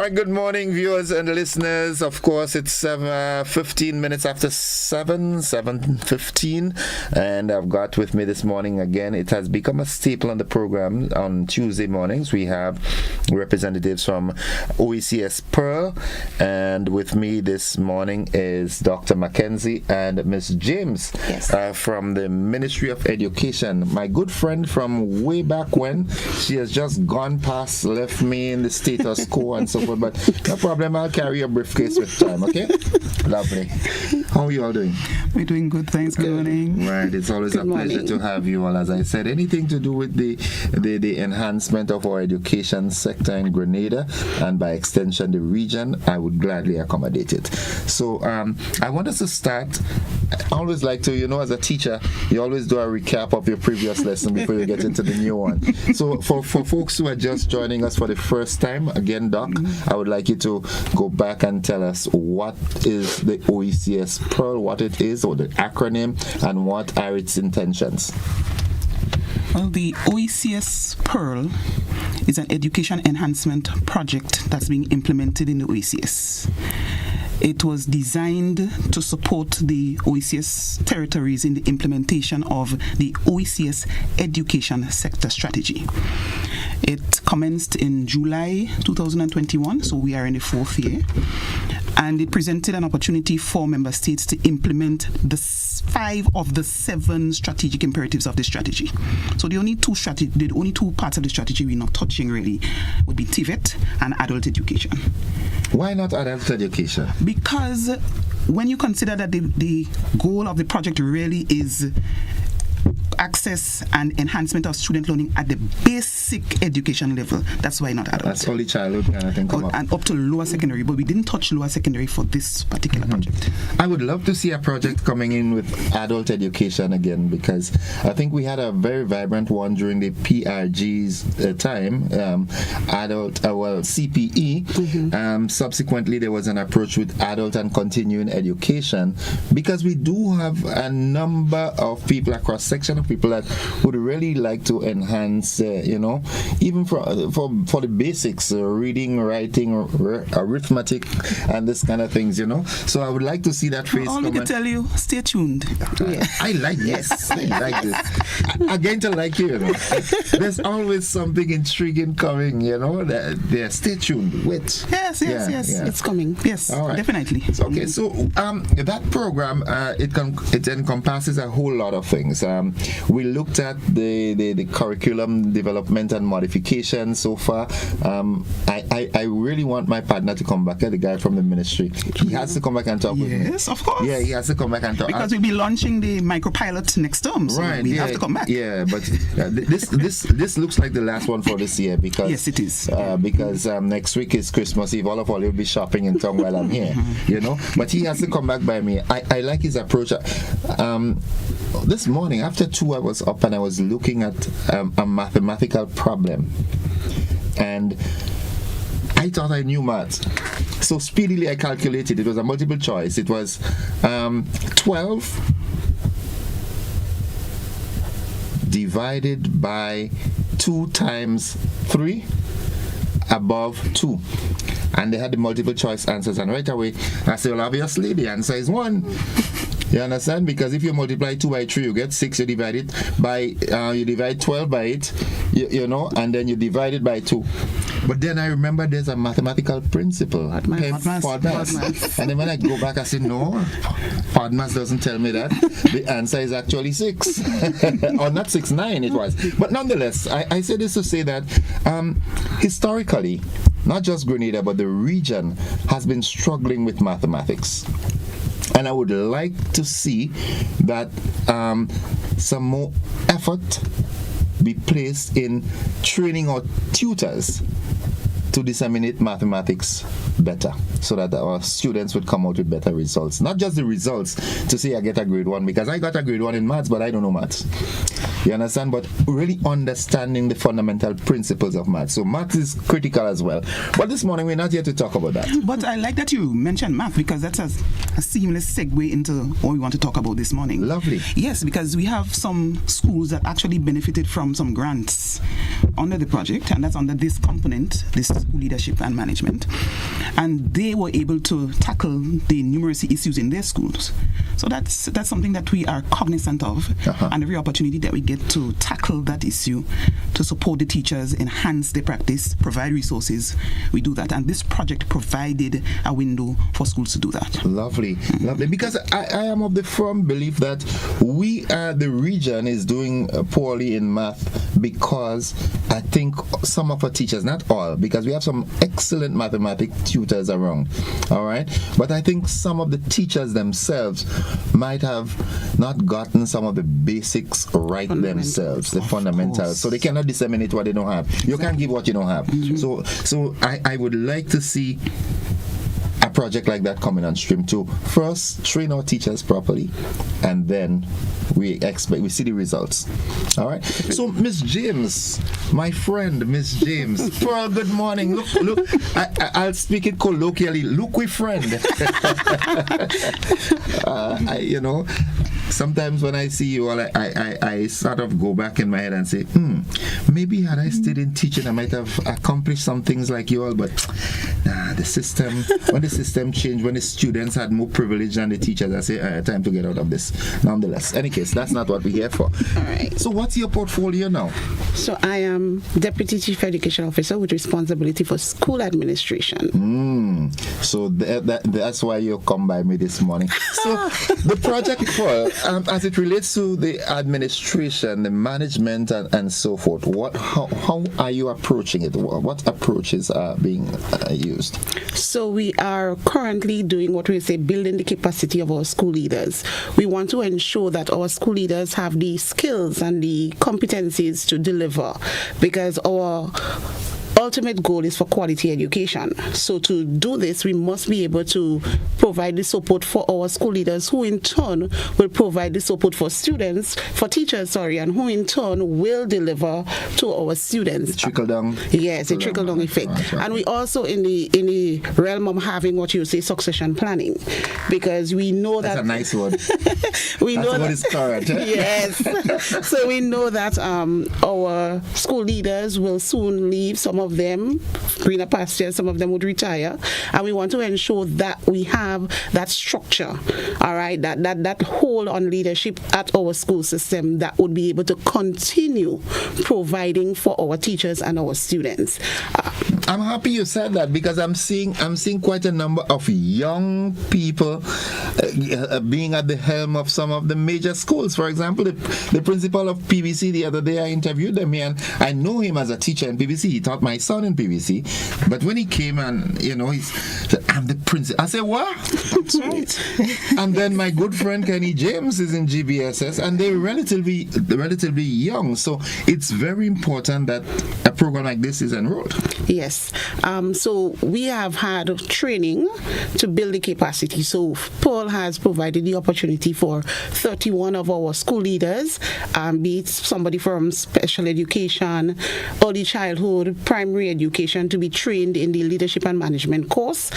[SPEAKER 2] right, good morning, viewers and listeners. Of course, it's 15 minutes after 7:15, and I've got with me this morning again. It has become a staple on the program on Tuesday mornings. We have representatives from OECS Pearl, and with me this morning is Dr. Mackenzie and Ms. James from the Ministry of Education. My good friend from way back when. She has just gone past, left me in the status quo and so forth, but no problem, I'll carry your briefcase with time, okay? Lovely. How are you all doing?
[SPEAKER 6] We're doing good, thanks. Good morning.
[SPEAKER 2] Right, it's always a pleasure to have you all. As I said, anything to do with the enhancement of our education sector in Grenada and by extension the region, I would gladly accommodate it. So I want us to start. I always like to, as a teacher, you always do a recap of your previous lesson before you get into the new one. So for folks who are just joining us for the first time, again, Doc, I would like you to go back and tell us what is the OECS Pearl, what it is, or the acronym, and what are its intentions.
[SPEAKER 6] Well, the OECS Pearl is an education enhancement project that's being implemented in the OECS. It was designed to support the OECS territories in the implementation of the OECS education sector strategy. It commenced in July 2021, so we are in the 4th year, and it presented an opportunity for member states to implement the 5 of the 7 strategic imperatives of the strategy. So the only two parts of the strategy we're not touching really would be TVET and adult education.
[SPEAKER 2] Why not adult education?
[SPEAKER 6] Because when you consider that the goal of the project really is access and enhancement of student learning at the basic education level. That's why not adult.
[SPEAKER 2] That's early childhood kind of thing.
[SPEAKER 6] And up to lower secondary, but we didn't touch lower secondary for this particular project.
[SPEAKER 2] I would love to see a project coming in with adult education again, because I think we had a very vibrant one during the PRG's time, CPE. Subsequently, there was an approach with adult and continuing education, because we do have a number of people, a cross-section of people that would really like to enhance, even for the basics, reading, writing, arithmetic, and this kind of things, So I would like to see that phase.
[SPEAKER 6] All we can tell you, stay tuned.
[SPEAKER 2] I like this. I like this. Again, to like you, there's always something intriguing coming, There, stay tuned. Wait.
[SPEAKER 6] Yes. It's coming. Yes, definitely.
[SPEAKER 2] Okay, so that program, it encompasses a whole lot of things. We looked at the curriculum development and modification so far. I really want my partner to come back, the guy from the ministry. He has to come back and talk with me.
[SPEAKER 6] Yes, of course.
[SPEAKER 2] Yeah, he has to come back and talk.
[SPEAKER 6] Because we'll be launching the micropilot next term, so we have to come back.
[SPEAKER 2] Yeah, but this looks like the last one for this year, because
[SPEAKER 6] yes, it is.
[SPEAKER 2] Because next week is Christmas Eve. All of all, you'll be shopping in town while I'm here, But he has to come back by me. I like his approach. This morning, after 2 I was up and I was looking at a mathematical problem, and I thought I knew maths. So speedily I calculated. It was a multiple choice. It was 12 divided by 2 times 3 above 2. And they had the multiple choice answers, and right away I said, well, obviously the answer is 1. You understand? Because if you multiply 2 by 3, you get 6. You divide it by you divide 12 by 8, and then you divide it by 2. But then I remember there's a mathematical principle, PODMAS. And then when I go back, I say, no, PODMAS doesn't tell me that. The answer is actually 6. Or not 6, 9 it was. But nonetheless, I say this to say that historically, not just Grenada, but the region has been struggling with mathematics. And I would like to see that some more effort be placed in training our tutors to disseminate mathematics better, so that our students would come out with better results. Not just the results to say I get a grade 1, because I got a grade 1 in maths, but I don't know maths. You understand? But really understanding the fundamental principles of math. So math is critical as well. But this morning we're not here to talk about that.
[SPEAKER 6] But I like that you mentioned math, because that's a seamless segue into what we want to talk about this morning.
[SPEAKER 2] Lovely.
[SPEAKER 6] Yes, because we have some schools that actually benefited from some grants under the project, and that's under this component, this school leadership and management. And they were able to tackle the numeracy issues in their schools. So that's something that we are cognizant of, and every opportunity that we get to tackle that issue, to support the teachers, enhance their practice, provide resources, we do that. And this project provided a window for schools to do that.
[SPEAKER 2] Lovely. Because I am of the firm belief that the region is doing poorly in math because I think some of our teachers, not all, because we have some excellent mathematics tutors around, all right? But I think some of the teachers themselves might have not gotten some of the basics right themselves, the fundamentals. So they cannot disseminate what they don't have. Exactly. You can't give what you don't have. Mm-hmm. So I would like to see a project like that coming on stream to first train our teachers properly, and then we see the results. All right. So Miss James, my friend, Miss James, Pearl, good morning. Look. I'll speak it colloquially. Look, we friend. Sometimes when I see you all, I sort of go back in my head and say, maybe had I stayed in teaching, I might have accomplished some things like you all, but the system, when the system changed, when the students had more privilege than the teachers, I say, time to get out of this. Nonetheless, any case, that's not what we're here for.
[SPEAKER 7] All right.
[SPEAKER 2] So what's your portfolio now?
[SPEAKER 7] So I am Deputy Chief Education Officer with responsibility for school administration.
[SPEAKER 2] So that's why you come by me this morning. So the project as it relates to the administration, the management, and so forth, how are you approaching it? What approaches are being used?
[SPEAKER 7] So we are currently doing what we say, building the capacity of our school leaders. We want to ensure that our school leaders have the skills and the competencies to deliver, because our ultimate goal is for quality education. So to do this, we must be able to provide the support for our school leaders, who in turn will provide the support for teachers, and who in turn will deliver to our students.
[SPEAKER 2] Trickle down.
[SPEAKER 7] Yes, a trickle down effect. Right. And we also in the realm of having what you say succession planning, because we know
[SPEAKER 2] that's
[SPEAKER 7] that
[SPEAKER 2] a nice word.
[SPEAKER 7] That's
[SPEAKER 2] correct.
[SPEAKER 7] Yes. So we know that our school leaders will soon leave. Some of them greener pastures, some of them would retire, and we want to ensure that we have that structure, all right, that hold on leadership at our school system that would be able to continue providing for our teachers and our students.
[SPEAKER 2] I'm happy you said that, because I'm seeing quite a number of young people being at the helm of some of the major schools. For example, the principal of PVC, the other day I interviewed him, and I know him as a teacher in PVC. He taught my son in PVC, but when he came and he said, I'm the principal. I said, what? That's right. And then my good friend Kenny James is in GBSS, and they're relatively young. So it's very important that a program like this is enrolled.
[SPEAKER 7] Yes. So we have had training to build the capacity. So Paul has provided the opportunity for 31 of our school leaders, be it somebody from special education, early childhood, primary education, to be trained in the leadership and management course.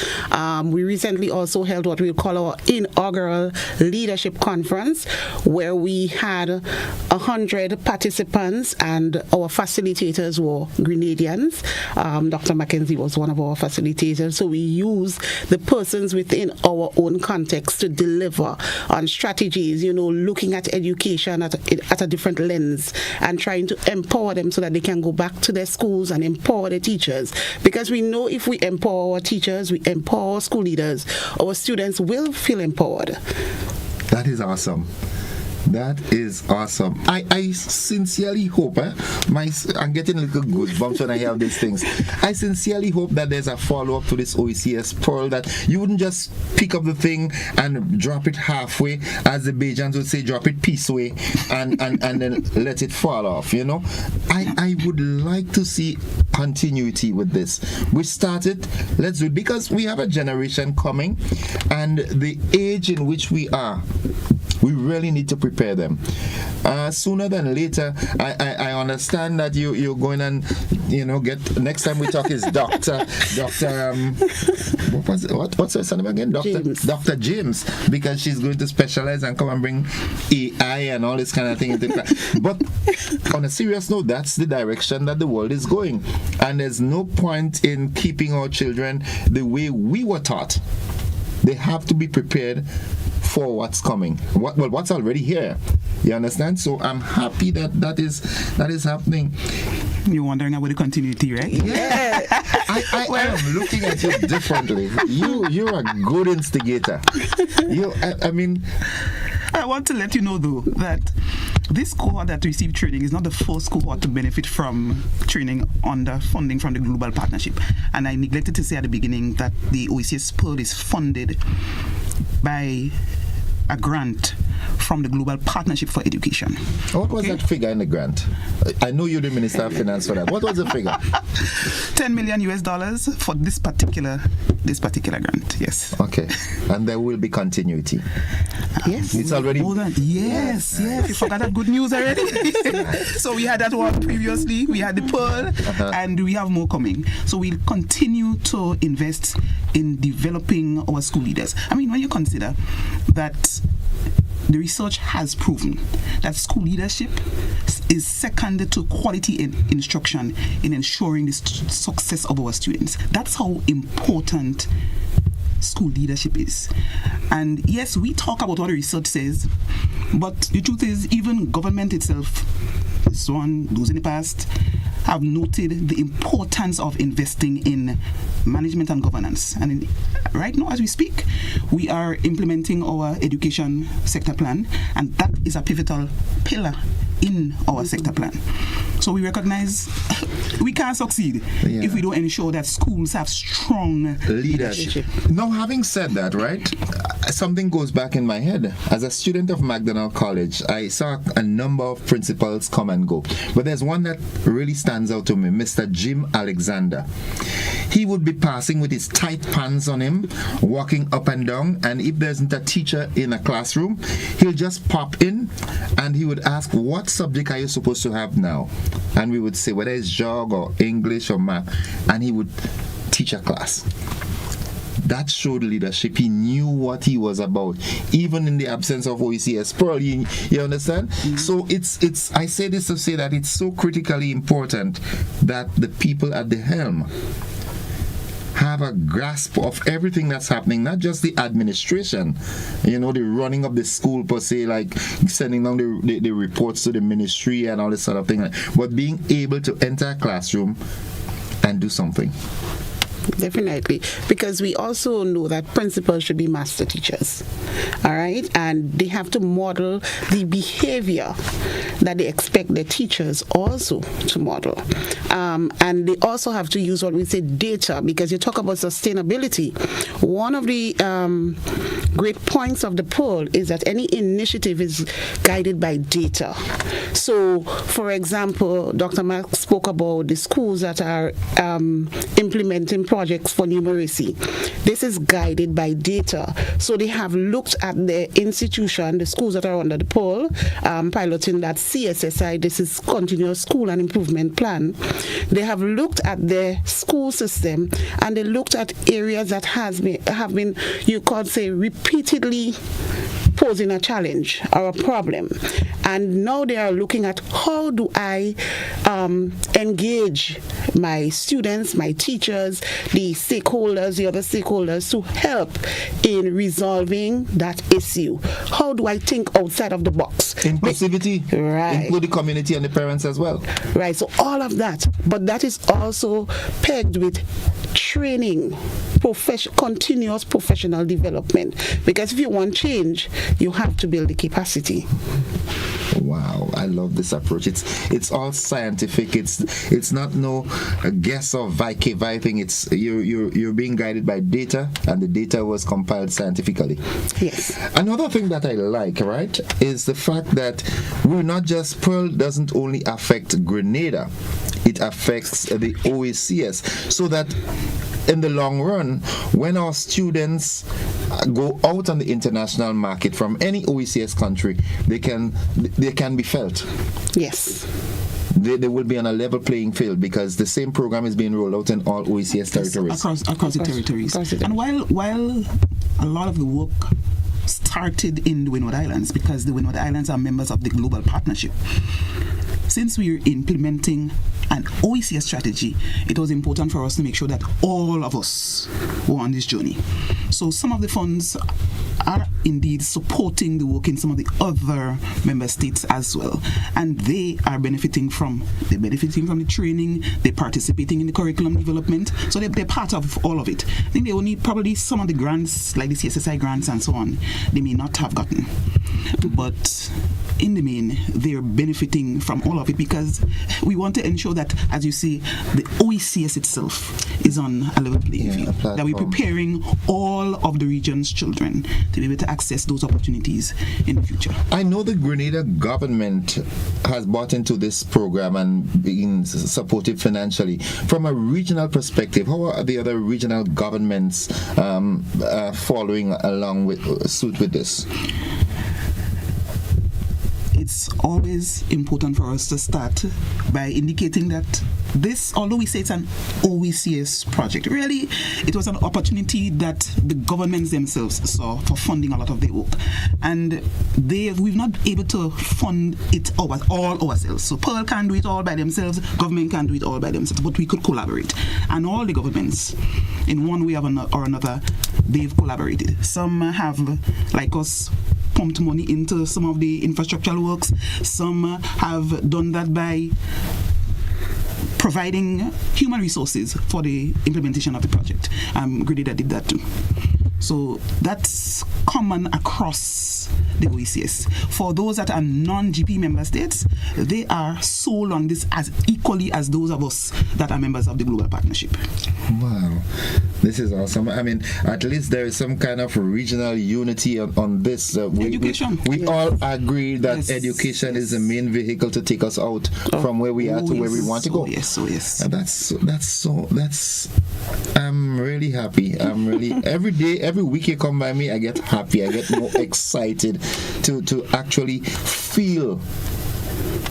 [SPEAKER 7] We recently also held what we call our inaugural leadership conference, where we had 100 participants, and our facilitators were Grenadians. Dr. Mackenzie was one of our facilitators. So we use the persons within our own context to deliver on strategies, looking at education at a different lens, and trying to empower them so that they can go back to their schools and empower the teachers. Because we know if we empower our teachers, we empower our school leaders, our students will feel empowered.
[SPEAKER 2] That is awesome. That is awesome. I sincerely hope, I'm getting a little goosebumps when I hear these things. I sincerely hope that there's a follow-up to this OECS Pearl, that you wouldn't just pick up the thing and drop it halfway, as the Bajans would say, drop it pieceway, and then let it fall off, I would like to see continuity with this. We started, let's do it, because we have a generation coming, and the age in which we are, We really need to prepare them. Sooner than later, I understand that you're going and, get, next time we talk is what's her name again? Dr. James, because she's going to specialize and come and bring AI and all this kind of thing into class. But on a serious note, that's the direction that the world is going. And there's no point in keeping our children the way we were taught. They have to be prepared for what's coming. What's already here. You understand? So I'm happy that is happening.
[SPEAKER 6] You're wondering about the continuity, right?
[SPEAKER 2] Yeah. I am looking at you differently. You're a good instigator.
[SPEAKER 6] I want to let you know, though, that this cohort that received training is not the first cohort to benefit from training under funding from the Global Partnership. And I neglected to say at the beginning that the OECS Pearl is funded by a grant from the Global Partnership for Education.
[SPEAKER 2] What was that figure in the grant? I know you're the Minister of Finance for that. What was the figure?
[SPEAKER 6] $10 million for this particular grant. Yes.
[SPEAKER 2] Okay, and there will be continuity.
[SPEAKER 6] Yes,
[SPEAKER 2] it's already.
[SPEAKER 6] Yes. You forgot that good news already. So we had that one previously. We had the Pearl, and we have more coming. So we'll continue to invest in developing our school leaders. I mean, when you consider that the research has proven that school leadership is second to quality in instruction in ensuring the success of our students. That's how important school leadership is. And yes, we talk about what the research says, but the truth is, even government itself, those in the past, have noted the importance of investing in management and governance. And right now, as we speak, we are implementing our education sector plan, and that is a pivotal pillar in our sector plan. So we recognize we can't succeed if we don't ensure that schools have strong leadership.
[SPEAKER 2] Now, having said that, right, something goes back in my head. As a student of McDonald College, I saw a number of principals come and go. But there's one that really stands out to me, Mr. Jim Alexander. He would be passing with his tight pants on him, walking up and down, and if there isn't a teacher in a classroom, he'll just pop in and he would ask, what subject are you supposed to have now? And we would say whether it's geog or English or math, and he would teach a class. That showed leadership. He knew what he was about, even in the absence of OECS Pearl. You understand? Mm-hmm. So it's. I say this to say that it's so critically important that the people at the helm have a grasp of everything that's happening, not just the administration, the running of the school per se, like sending down the reports to the ministry and all this sort of thing, but being able to enter a classroom and do something.
[SPEAKER 7] Definitely, because we also know that principals should be master teachers, all right, and they have to model the behavior that they expect their teachers also to model, and they also have to use what we say data, because you talk about sustainability. One of the great points of the poll is that any initiative is guided by data. So, for example, Dr. Mark spoke about the schools that are implementing projects for numeracy. This is guided by data. So they have looked at the institution, the schools that are under the poll, piloting that CSSI, this is Continuous School and Improvement Plan. They have looked at the school system, and they looked at areas that have been, you could say, repeatedly posing a challenge or a problem. And now they are looking at how do I engage my students, my teachers, the stakeholders, the other stakeholders to help in resolving that issue. How do I think outside of the box?
[SPEAKER 2] Inclusivity,
[SPEAKER 7] right?
[SPEAKER 2] Include the community and the parents as well.
[SPEAKER 7] Right, so all of that. But that is also pegged with training, continuous professional development. Because if you want change, you have to build the capacity.
[SPEAKER 2] Wow, I love this approach. It's all scientific. It's not no guess or vice thing. It's you're being guided by data, and the data was compiled scientifically.
[SPEAKER 7] Yes.
[SPEAKER 2] Another thing that I like, right, is the fact that we're not just Pearl doesn't only affect Grenada, it affects the OECS, so that in the long run, when our students go out on the international market from any OECS country, they can be felt.
[SPEAKER 7] Yes.
[SPEAKER 2] They will be on a level playing field because the same program is being rolled out in all OECS territories.
[SPEAKER 6] Across the territories. And while a lot of the work started in the Windward Islands, because the Windward Islands are members of the Global Partnership, since we are implementing an OECS strategy, it was important for us to make sure that all of us were on this journey. So some of the funds are indeed supporting the work in some of the other member states as well, and they are benefiting from the training, they're participating in the curriculum development, so they're part of all of it. I think they only probably some of the grants, like the CSSI grants and so on, they may not have gotten, but in the main, they're benefiting from all of it because we want to ensure that, as you see, the OECS itself is on a level playing field. That we're preparing all of the region's children to be able to access those opportunities in the future.
[SPEAKER 2] I know the Grenada government has bought into this program and been supported financially. From a regional perspective, how are the other regional governments following along with suit with this?
[SPEAKER 6] It's always important for us to start by indicating that this, although we say it's an OECS project, really it was an opportunity that the governments themselves saw for funding a lot of their work, and we've not been able to fund it all ourselves. So Pearl can't do it all by themselves, government can't do it all by themselves, but we could collaborate, and all the governments in one way or another, they've collaborated. Some have, like us, pumped money into some of the infrastructural works. Some have done that by providing human resources for the implementation of the project. Grenada did that too. So that's common across the OECS. For those that are non-GP member states, they are sold on this as equally as those of us that are members of the Global Partnership.
[SPEAKER 2] Wow, this is awesome. I mean, at least there is some kind of regional unity on this.
[SPEAKER 6] Education.
[SPEAKER 2] We all agree that education is the main vehicle to take us out from where we are to where we want to go.
[SPEAKER 6] Yes.
[SPEAKER 2] I'm really happy. I'm really every day, every week you come by me, I get happy. I get more excited to actually feel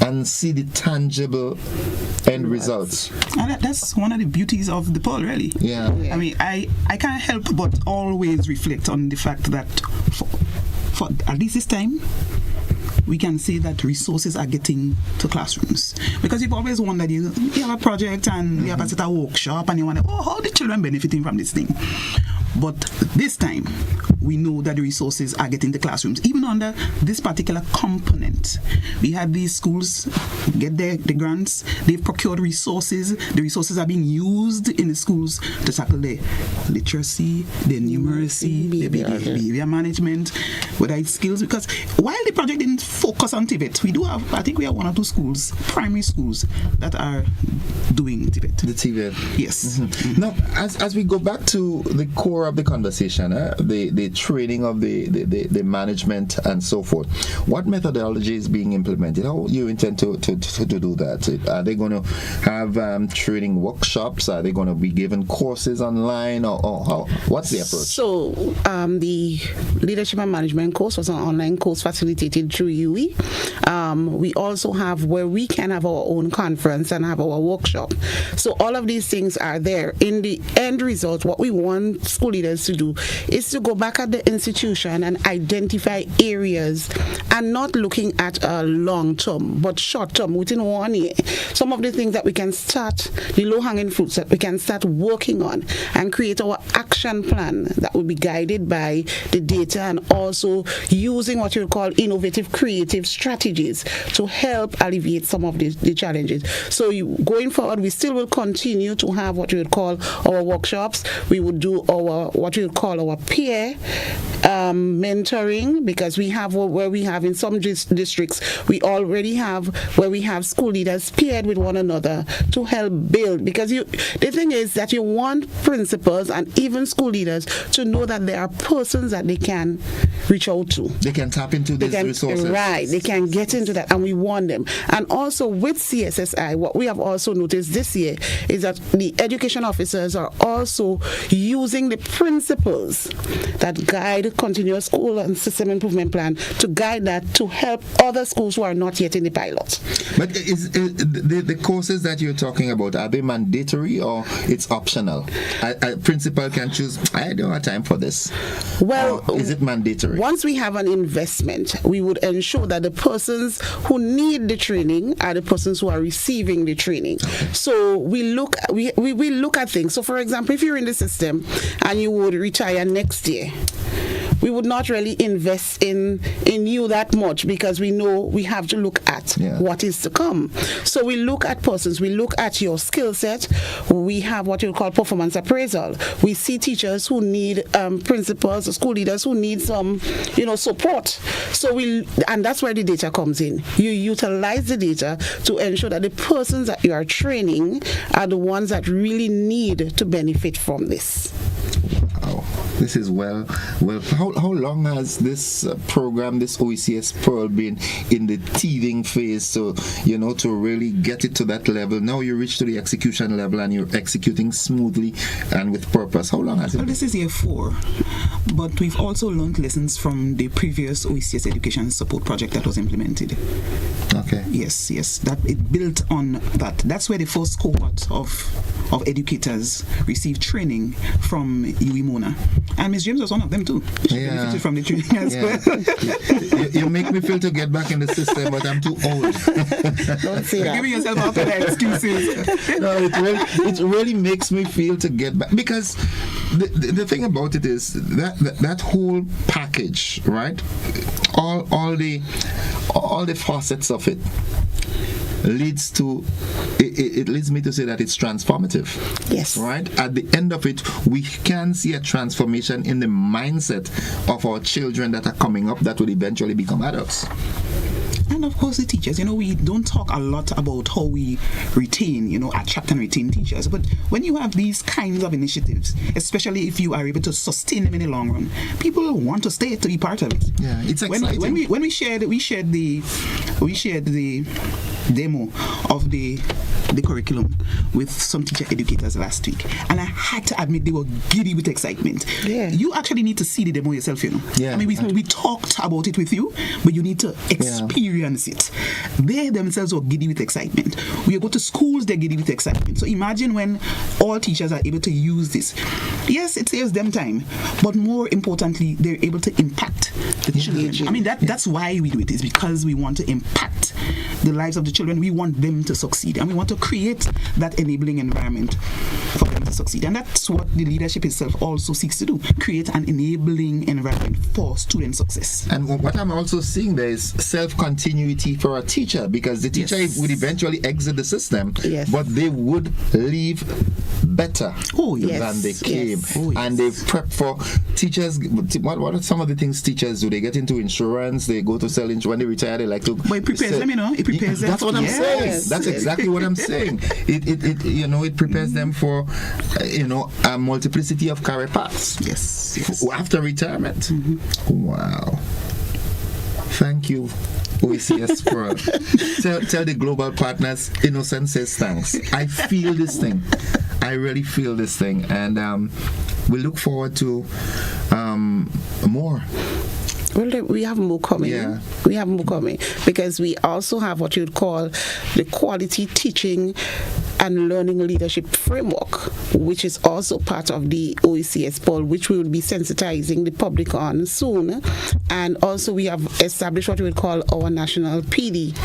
[SPEAKER 2] and see the tangible end results.
[SPEAKER 6] And that's one of the beauties of the Pearl, really.
[SPEAKER 2] Yeah.
[SPEAKER 6] I mean, I can't help but always reflect on the fact that for at least this time, we can say that resources are getting to classrooms. Because you've always wondered, you have a project and you have a set of workshop and you wonder, how are the children benefiting from this thing? But this time, we know that the resources are getting to classrooms. Even under this particular component, we had these schools get the grants, they've procured resources, the resources are being used in the schools to tackle the literacy, the numeracy, the behavior management, whether it's skills, because while the project didn't focus on TVET, I think we have one or two schools, primary schools, that are doing TVET.
[SPEAKER 2] The TVET.
[SPEAKER 6] Yes.
[SPEAKER 2] Mm-hmm. Now, as we go back to the core of the conversation, the training of the management and so forth, what methodology is being implemented? How you intend to do that? Are they going to have training workshops? Are they going to be given courses online, or how? What's the approach?
[SPEAKER 7] So the leadership and management course was an online course facilitated through UE. We also have where we can have our own conference and have our workshop. So all of these things are there. In the end result, what we want school leaders to do is to go back at the institution and identify areas and not looking at a long term but short term within 1 year. Some of the things that we can start, the low-hanging fruits that we can start working on and create our action plan that will be guided by the data and also using what you would call innovative creative strategies to help alleviate some of the challenges. So going forward, we still will continue to have what you would call our workshops. We would do our what we would call our peer mentoring, because we have where we have in some districts, we already have where we have school leaders paired with one another to help build, because the thing is that you want principals and even school leaders to know that there are persons that they can reach out to.
[SPEAKER 2] They can tap into these resources.
[SPEAKER 7] Right, they can get into into that, and we want them. And also with CSSI, what we have also noticed this year is that the education officers are also using the principles that guide continuous school and system improvement plan to guide that to help other schools who are not yet in the pilot.
[SPEAKER 2] But is the courses that you're talking about, are they mandatory or it's optional? A principal can choose, I don't have time for this.
[SPEAKER 7] Well,
[SPEAKER 2] or is it mandatory?
[SPEAKER 7] Once we have an investment, we would ensure that the persons who need the training are the persons who are receiving the training. So we look at things. So for example, if you're in the system and you would retire next year, we would not really invest in you that much because we know we have to look at what is to come. So we look at persons, we look at your skill set. We have what you call performance appraisal. We see teachers who need principals or school leaders who need some, support. So and that's where the data comes in. You utilize the data to ensure that the persons that you are training are the ones that really need to benefit from this.
[SPEAKER 2] Wow, this is well. How long has this program, this OECS Pearl, been in the teething phase? To really get it to that level. Now you reach to the execution level and you're executing smoothly and with purpose. How long has it been?
[SPEAKER 6] This is year 4, but we've also learned lessons from the previous OECS education support project that was implemented.
[SPEAKER 2] Okay.
[SPEAKER 6] Yes, that it built on that. That's where the first cohort of educators received training from UEMONA. And Ms. James was one of them too. She benefited from the training as well.
[SPEAKER 2] You make me feel to get back in the system, but I'm too old.
[SPEAKER 7] Don't say that.
[SPEAKER 6] Giving yourself out for the excuses.
[SPEAKER 2] No, it really makes me feel to get back, because the thing about it is that whole package, right? All the facets of it leads to it leads me to say that it's transformative.
[SPEAKER 7] Yes.
[SPEAKER 2] Right? At the end of it, we can see a transformation in the mindset of our children that are coming up that will eventually become adults.
[SPEAKER 6] And of course the teachers, we don't talk a lot about how we retain, attract and retain teachers. But when you have these kinds of initiatives, especially if you are able to sustain them in the long run, people want to stay to be part of it.
[SPEAKER 2] Yeah, it's exciting.
[SPEAKER 6] When we shared the demo of the curriculum with some teacher educators last week, and I had to admit they were giddy with excitement.
[SPEAKER 7] Yeah.
[SPEAKER 6] You actually need to see the demo yourself,
[SPEAKER 2] Yeah.
[SPEAKER 6] I mean, we talked about it with you, but you need to experience it. They themselves were giddy with excitement. We go to schools, they're giddy with excitement. So imagine when all teachers are able to use this. Yes, it saves them time, but more importantly, they're able to impact the children. I mean, that's why we do it. It's because we want to impact the lives of the children. We want them to succeed, and we want to create that enabling environment for them to succeed. And that's what the leadership itself also seeks to do: create an enabling environment for student success.
[SPEAKER 2] And what I'm also seeing there is self-continuity for a teacher, because the teacher would eventually exit the system, but they would leave better than they came. And they prep for teachers. What are some of the things teachers do? They get into insurance, they go to sell insurance. When they retire, they like to.
[SPEAKER 6] But it prepares them, It prepares them.
[SPEAKER 2] That's what I'm saying. That's exactly what I'm saying. It prepares them for a multiplicity of career paths.
[SPEAKER 6] Yes.
[SPEAKER 2] After retirement. Wow. Thank you, OECS Pearl. Tell the global partners, Innocent says thanks. I feel this thing. I really feel this thing. And we look forward to more.
[SPEAKER 7] Well, we have more coming.
[SPEAKER 2] Yeah.
[SPEAKER 7] We have more coming because we also have what you would call the quality teaching and learning leadership framework, which is also part of the OECS Pearl, which we will be sensitizing the public on soon. And also we have established what we would call our national PD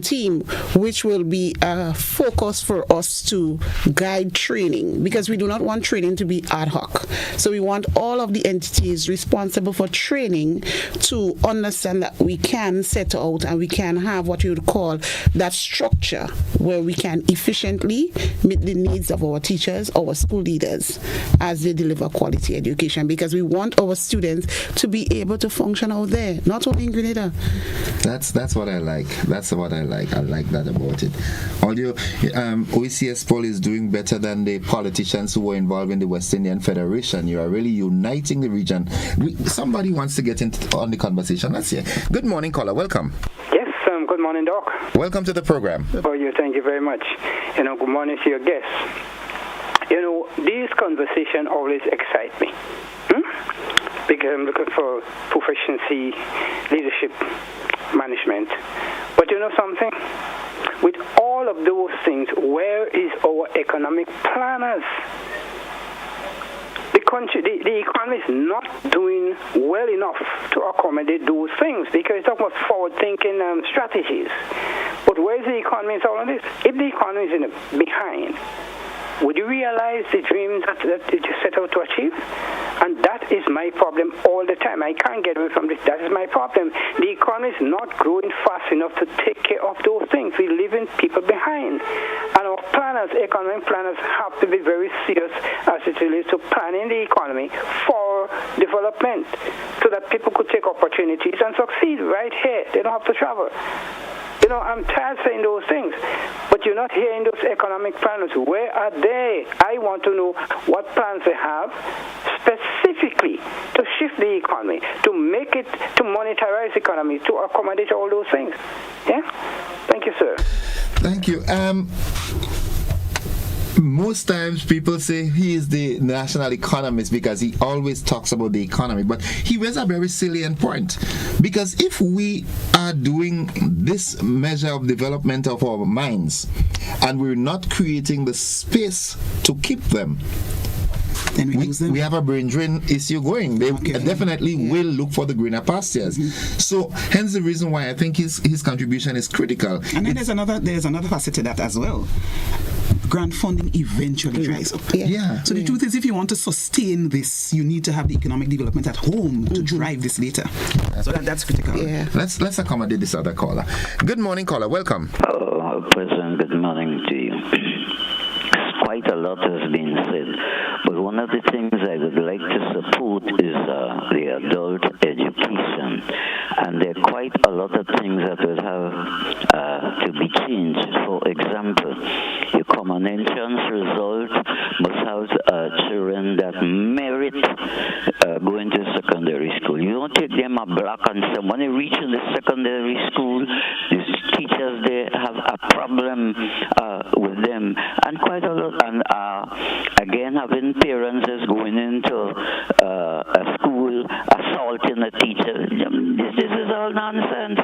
[SPEAKER 7] team, which will be a focus for us to guide training, because we do not want training to be ad hoc. So we want all of the entities responsible for training to understand that we can set out and we can have what you would call that structure where we can efficiently meet the needs of our teachers, our school leaders, as they deliver quality education, because we want our students to be able to function out there, not only in Grenada.
[SPEAKER 2] That's what I like. That's what I like. I like that about it. Although OECS Pearl is doing better than the politicians who were involved in the West Indian Federation. You are really uniting the region. Somebody wants to get on the conversation. Let's hear. Good morning, caller. Welcome.
[SPEAKER 8] Yes, morning, Doc.
[SPEAKER 2] Welcome to the program.
[SPEAKER 8] Oh, thank you very much. Good morning to your guests. These conversations always excite me. Because I'm looking for proficiency, leadership, management. But you know something? With all of those things, where is our economic planners? The economy is not doing well enough to accommodate those things because it's talking about forward-thinking strategies. But where is the economy in all of this? If the economy is behind, would you realize the dreams that you set out to achieve? And that is my problem all the time. I can't get away from this. That is my problem. The economy is not growing fast enough to take care of those things. We're leaving people behind. And our planners, economic planners, have to be very serious as it relates to planning the economy for development so that people could take opportunities and succeed right here. They don't have to travel. I'm tired of saying those things, but you're not hearing those economic planners. Where are they? I want to know what plans they have specifically to shift the economy, to make it, to monetize the economy, to accommodate all those things. Yeah? Thank you, sir.
[SPEAKER 2] Thank you. Most times people say he is the national economist because he always talks about the economy, but he raised a very salient point. Because if we are doing this measure of development of our minds and we're not creating the space to keep them, we have a brain drain issue going. They definitely will look for the greener pastures. So hence the reason why I think his contribution is critical.
[SPEAKER 6] And then there's another facet to that as well. Grant funding eventually dries up. So the truth is, if you want to sustain this, you need to have the economic development at home to drive this later. So that's critical.
[SPEAKER 2] Let's accommodate this other caller. Good morning, caller. Welcome.
[SPEAKER 9] President, good morning to you. Quite a lot has been said, but one of the things I would like to support is the adult education, and there are quite a lot of things that would have to be changed. For example, your common entrance result must have children that merit going to secondary school. You don't take them a block and say, when they reach in the secondary school, the teachers there have a problem with them, and quite a lot. And again, having parents is going into a school assaulting a teacher. This is all nonsense.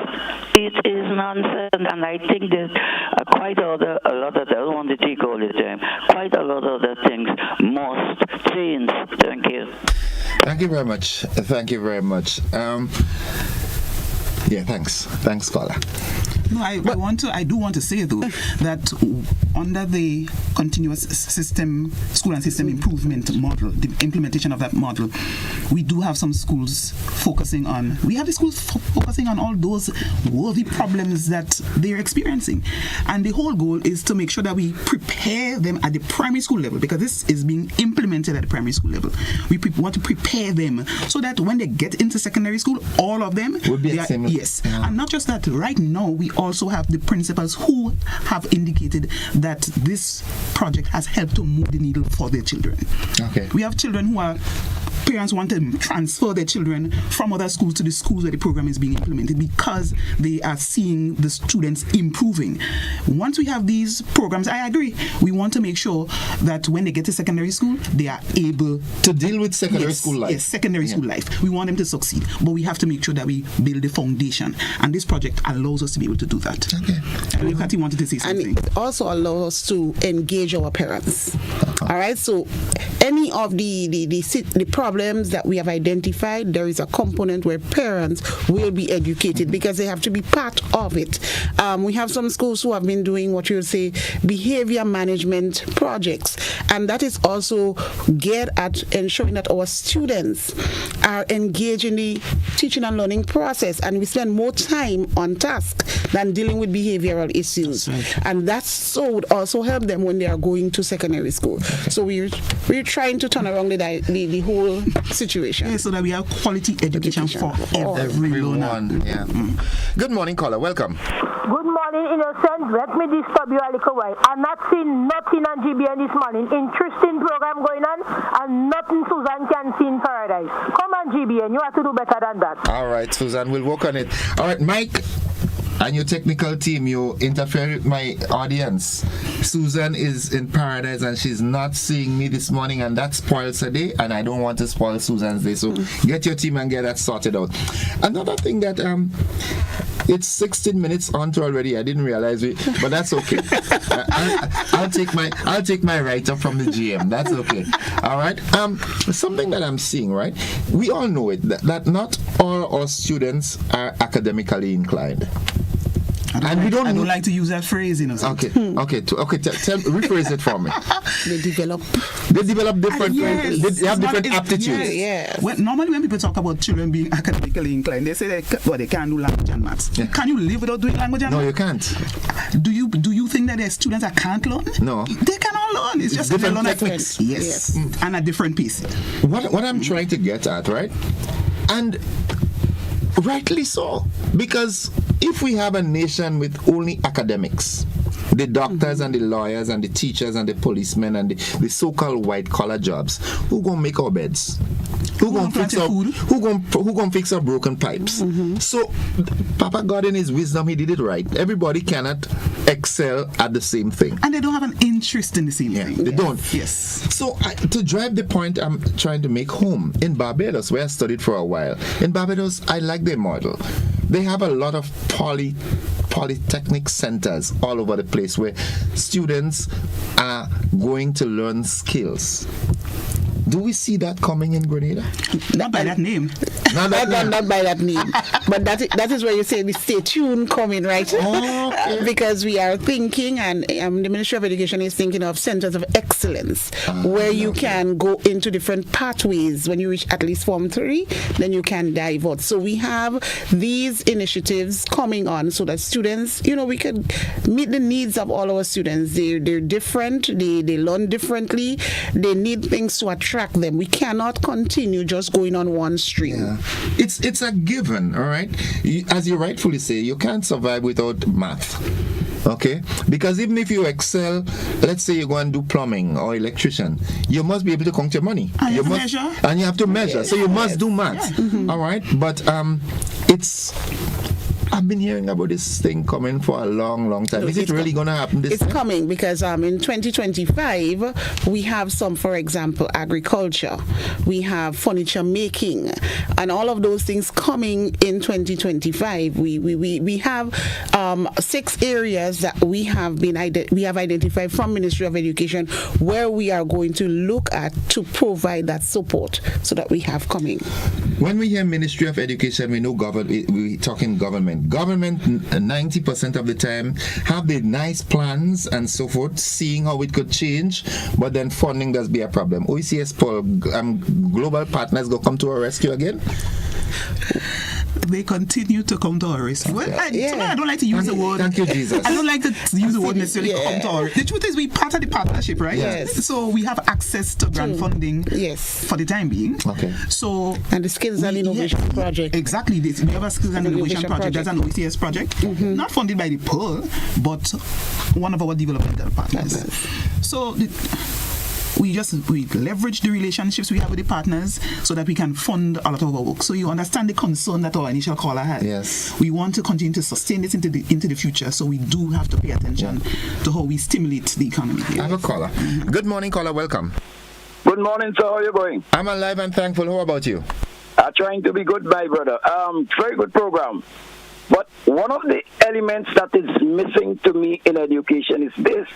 [SPEAKER 9] It is nonsense, and I think that quite a lot of, I don't want to take all the time, quite a lot of the things must change. Thank you.
[SPEAKER 2] Thank you very much. Thank you very much. Thanks, caller.
[SPEAKER 6] No, I do want to say though that under the continuous school and system improvement model, the implementation of that model, we do have some schools focusing on all those worthy problems that they're experiencing. And the whole goal is to make sure that we prepare them at the primary school level, because this is being implemented at the primary school level. We want to prepare them so that when they get into secondary school, all of them
[SPEAKER 2] will be
[SPEAKER 6] And not just that, right now we also have the principals who have indicated that this project has helped to move the needle for their children. We have children who are parents want to transfer their children from other schools to the schools where the program is being implemented because they are seeing the students improving. Once we have these programs, I agree, we want to make sure that when they get to secondary school, they are able
[SPEAKER 2] to deal with secondary school life.
[SPEAKER 6] Yes, secondary school life. We want them to succeed, but we have to make sure that we build the foundation, and this project allows us to be able to do that. Kathy wanted to say something.
[SPEAKER 7] And it also allows us to engage our parents. All right, so any of the problems that we have identified, there is a component where parents will be educated because they have to be part of it. We have some schools who have been doing what you would say behavior management projects, and that is also geared at ensuring that our students are engaged in the teaching and learning process, and we spend more time on task than dealing with behavioral issues. And that would also help them when they are going to secondary school. So we're trying to turn around the whole situation.
[SPEAKER 6] So that we have quality education for everyone.
[SPEAKER 2] Good morning, caller. Welcome.
[SPEAKER 10] Good morning, Innocent. Let me disturb you a little while. I'm not seeing nothing on GBN this morning. Interesting program going on, and nothing Susan can see in paradise. Come on, GBN. You have to do better than that.
[SPEAKER 2] All right, Susan. We'll work on it. All right, Mike. and your technical team, you interfere with my audience. Susan is in paradise and she's not seeing me this morning, and that spoils her day, and I don't want to spoil Susan's day. So get your team and get that sorted out. Another thing that it's 16 minutes on to already. I didn't realize it, but that's okay. I'll take my write up from the GM. That's okay. All right. Something that I'm seeing, right? We all know it that not all our students are academically inclined.
[SPEAKER 6] I don't like to use that phrase,
[SPEAKER 2] Okay. Rephrase it for me.
[SPEAKER 7] They develop
[SPEAKER 2] different.
[SPEAKER 6] Yes.
[SPEAKER 2] They have different aptitudes.
[SPEAKER 7] Yes.
[SPEAKER 6] Normally, when people talk about children being academically inclined, they say they can't do language and maths. Yeah. Can you live without doing language and maths?
[SPEAKER 2] No, you can't.
[SPEAKER 6] Do you think that there are students that can't learn?
[SPEAKER 2] No.
[SPEAKER 6] They can all learn. It's just
[SPEAKER 2] different
[SPEAKER 6] learn
[SPEAKER 2] techniques.
[SPEAKER 6] Yes. And at different pace.
[SPEAKER 2] What I'm trying to get at, right? And rightly so, because if we have a nation with only academics, the doctors and the lawyers and the teachers and the policemen and the so-called white-collar jobs, who gonna make our beds? Who gonna fix our broken pipes? So Papa God in his wisdom, he did it right. Everybody cannot excel at the same thing.
[SPEAKER 6] And they don't have an interest in the same thing.
[SPEAKER 2] They don't.
[SPEAKER 6] Yes.
[SPEAKER 2] So to drive the point I'm trying to make home, in Barbados, where I studied for a while, in Barbados, I like their model. They have a lot of polytechnic centers all over the place where students are going to learn skills. Do we see that coming in Grenada?
[SPEAKER 6] Not by that name.
[SPEAKER 7] Not by that name. But that is where you say the stay tuned coming, right?
[SPEAKER 2] Okay.
[SPEAKER 7] Because we are thinking, and the Ministry of Education is thinking of centers of excellence, where you can go into different pathways. When you reach at least Form 3, then you can dive out. So we have these initiatives coming on so that students, we can meet the needs of all our students. They're different. They learn differently. They need things to attract them. We cannot continue just going on one stream.
[SPEAKER 2] Yeah. It's a given, all right? As you rightfully say, you can't survive without math. Okay? Because even if you excel, let's say you go and do plumbing or electrician, you must be able to count your money.
[SPEAKER 6] And you have
[SPEAKER 2] to measure. So you must do math. Yeah. All right? But I've been hearing about this thing coming for a long, long time. Is it really going to happen this time?
[SPEAKER 7] It's coming because in 2025, we have some, for example, agriculture. We have furniture making. And all of those things coming in 2025. We have 6 areas that we have identified from Ministry of Education where we are going to look at to provide that support so that we have coming.
[SPEAKER 2] When we hear Ministry of Education, we know we're talking government. Government 90% of the time have the nice plans and so forth, seeing how it could change, but then funding does be a problem. OECS global partners go come to our rescue again?
[SPEAKER 6] They continue to come to our rescue. Well, I don't like to use the word.
[SPEAKER 2] Thank you, Jesus.
[SPEAKER 6] I don't like to use the word necessarily come to our rescue. The truth is, we part of the partnership, right?
[SPEAKER 7] Yes.
[SPEAKER 6] So we have access to grant funding.
[SPEAKER 7] Yes.
[SPEAKER 6] For the time being.
[SPEAKER 2] Okay.
[SPEAKER 6] So
[SPEAKER 7] and the Skills and Innovation Project.
[SPEAKER 6] Exactly. We have a Skills and Innovation Project. That's an OECS project, not funded by the Pearl, but one of our developmental partners. So. We leverage the relationships we have with the partners so that we can fund a lot of our work. So you understand the concern that our initial caller had.
[SPEAKER 2] Yes.
[SPEAKER 6] We want to continue to sustain this into the future, so we do have to pay attention to how we stimulate the economy.
[SPEAKER 2] I have a caller. Good morning, caller. Welcome.
[SPEAKER 11] Good morning, sir. How are you going?
[SPEAKER 2] I'm alive and thankful. How about you?
[SPEAKER 11] Trying to be good, my brother. Very good program. But one of the elements that is missing to me in education is this.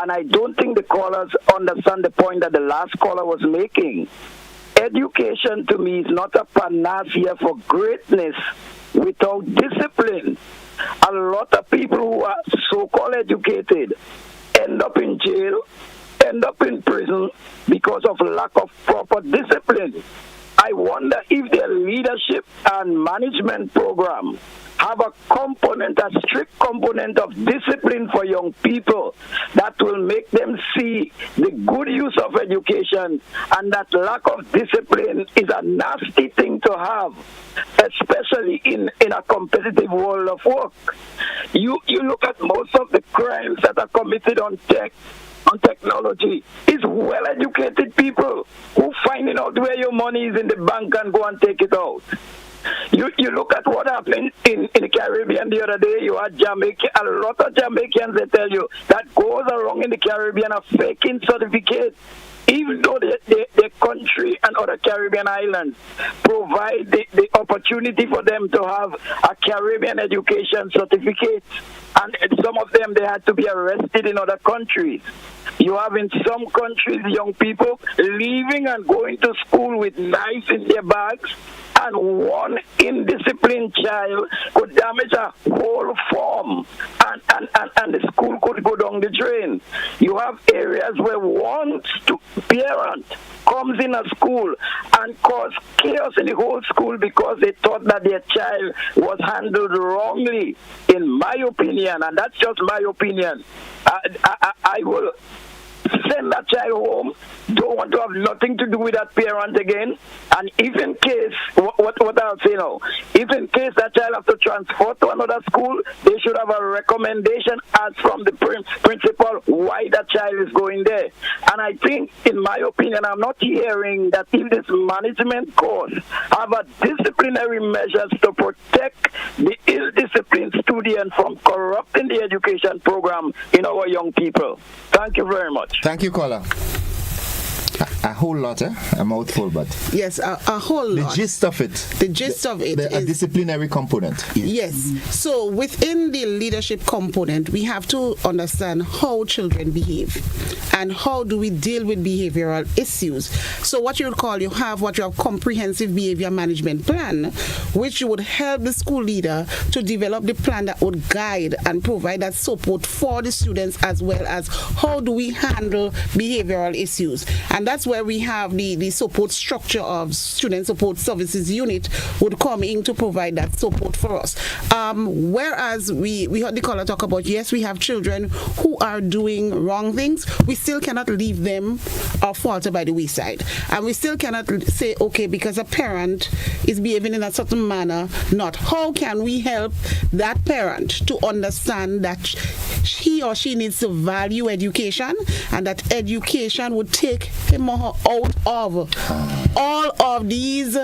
[SPEAKER 11] And I don't think the callers understand the point that the last caller was making. Education, to me, is not a panacea for greatness without discipline. A lot of people who are so-called educated end up in jail, end up in prison because of lack of proper discipline. I wonder if their leadership and management program have a strict component of discipline for young people that will make them see the good use of education, and that lack of discipline is a nasty thing to have, especially in a competitive world of work. You look at most of the crimes that are committed on technology is well-educated people who finding out where your money is in the bank and go and take it out. You look at what happened in the Caribbean the other day. You had Jamaica, a lot of Jamaicans, they tell you, that goes around in the Caribbean are faking certificates. Even though the country and other Caribbean islands provide the opportunity for them to have a Caribbean education certificate, and some of them, they had to be arrested in other countries. You have in some countries young people leaving and going to school with knives in their bags, and one indisciplined child could damage a whole form, and the school could go down the drain. You have areas where one parent comes in a school and cause chaos in the whole school because they thought that their child was handled wrongly, in my opinion, and that's just my opinion. I will send that child home, don't want to have nothing to do with that parent again, and if in case, what I'll say now, if in case that child have to transfer to another school, they should have a recommendation as from the principal why that child is going there. And I think, in my opinion, I'm not hearing that if this management course have a disciplinary measures to protect the ill-disciplined student from corrupting the education program in our young people. Thank you very much.
[SPEAKER 2] Thank you, caller. A whole lot, a mouthful, but
[SPEAKER 7] yes, a whole lot.
[SPEAKER 2] The gist of it.
[SPEAKER 7] The gist of it
[SPEAKER 2] is a disciplinary component.
[SPEAKER 7] Yes. So within the leadership component, we have to understand how children behave and how do we deal with behavioral issues. So what you have comprehensive behavior management plan, which would help the school leader to develop the plan that would guide and provide that support for the students, as well as how do we handle behavioral issues. And that's where we have the support structure of Student Support Services Unit would come in to provide that support for us. Whereas we heard the caller talk about, yes, we have children who are doing wrong things, we still cannot leave them or falter by the wayside. And we still cannot say, okay, because a parent is behaving in a certain manner, not. How can we help that parent to understand that he or she needs to value education, and that education would take him or her out of all of these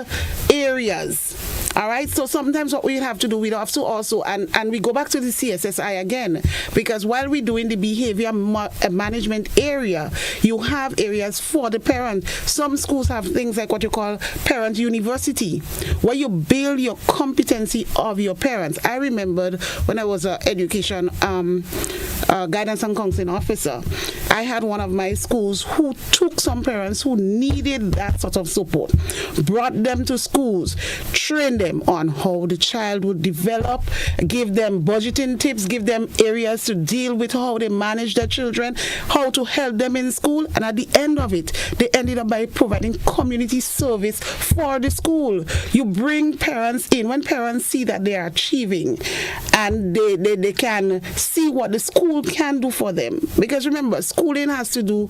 [SPEAKER 7] areas. All right, so sometimes what we have to do, we have to also, and we go back to the CSSI again, because while we're doing the behavior management area, you have areas for the parent. Some schools have things like what you call parent university, where you build your competency of your parents. I remembered when I was an education guidance and counseling officer, I had one of my schools who took some parents who needed that sort of support, brought them to schools, trained them on how the child would develop, give them budgeting tips, give them areas to deal with how they manage their children, how to help them in school, and at the end of it, they ended up by providing community service for the school. You bring parents in. When parents see that they are achieving and they can see what the school can do for them, because remember, schooling has to do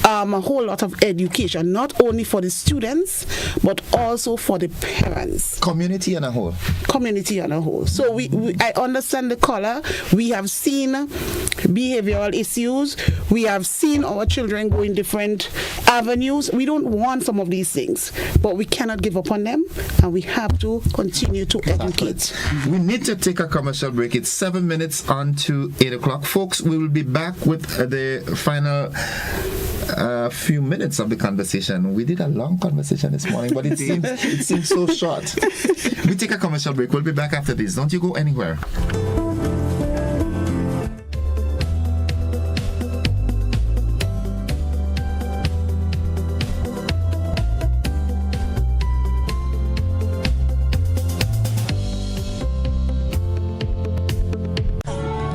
[SPEAKER 7] a whole lot of education, not only for the students, but also for the parents.
[SPEAKER 2] Community on a whole.
[SPEAKER 7] Community on a whole. So I understand the caller. We have seen behavioral issues. We have seen our children go in different avenues. We don't want some of these things, but we cannot give up on them, and we have to continue to educate.
[SPEAKER 2] We need to take a commercial break. It's 7 minutes on to 8 o'clock. Folks, we will be back with the final few minutes of the conversation. We did a long conversation this morning, but it seems so short. We take a commercial break. We'll be back after this. Don't you go anywhere.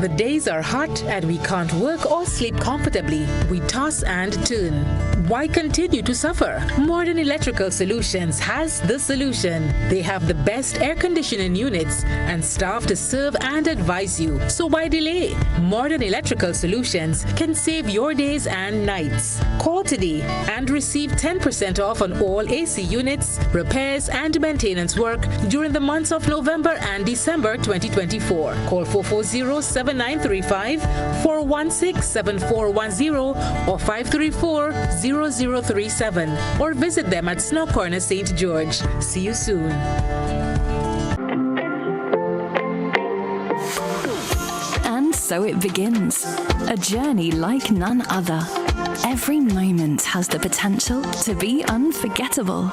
[SPEAKER 4] The days are hot and we can't work or sleep comfortably. We toss and turn. Why continue to suffer? Modern Electrical Solutions has the solution. They have the best air conditioning units and staff to serve and advise you. So why delay? Modern Electrical Solutions can save your days and nights. Call today and receive 10% off on all AC units, repairs and maintenance work during the months of November and December 2024. Call 440-7935, 416-7410 or 534-0037, or visit them at Snow Corner, St. George. See you soon.
[SPEAKER 12] so it begins. A journey like none other. Every moment has the potential to be unforgettable.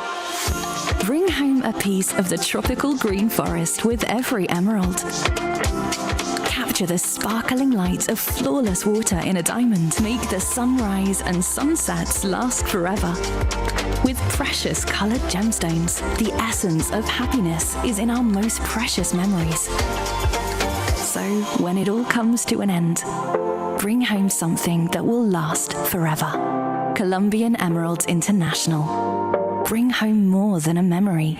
[SPEAKER 12] Bring home a piece of the tropical green forest with every emerald. Capture the sparkling light of flawless water in a diamond. Make the sunrise and sunsets last forever. With precious colored gemstones, the essence of happiness is in our most precious memories. So, when it all comes to an end, bring home something that will last forever. Colombian Emeralds International. Bring home more than a memory.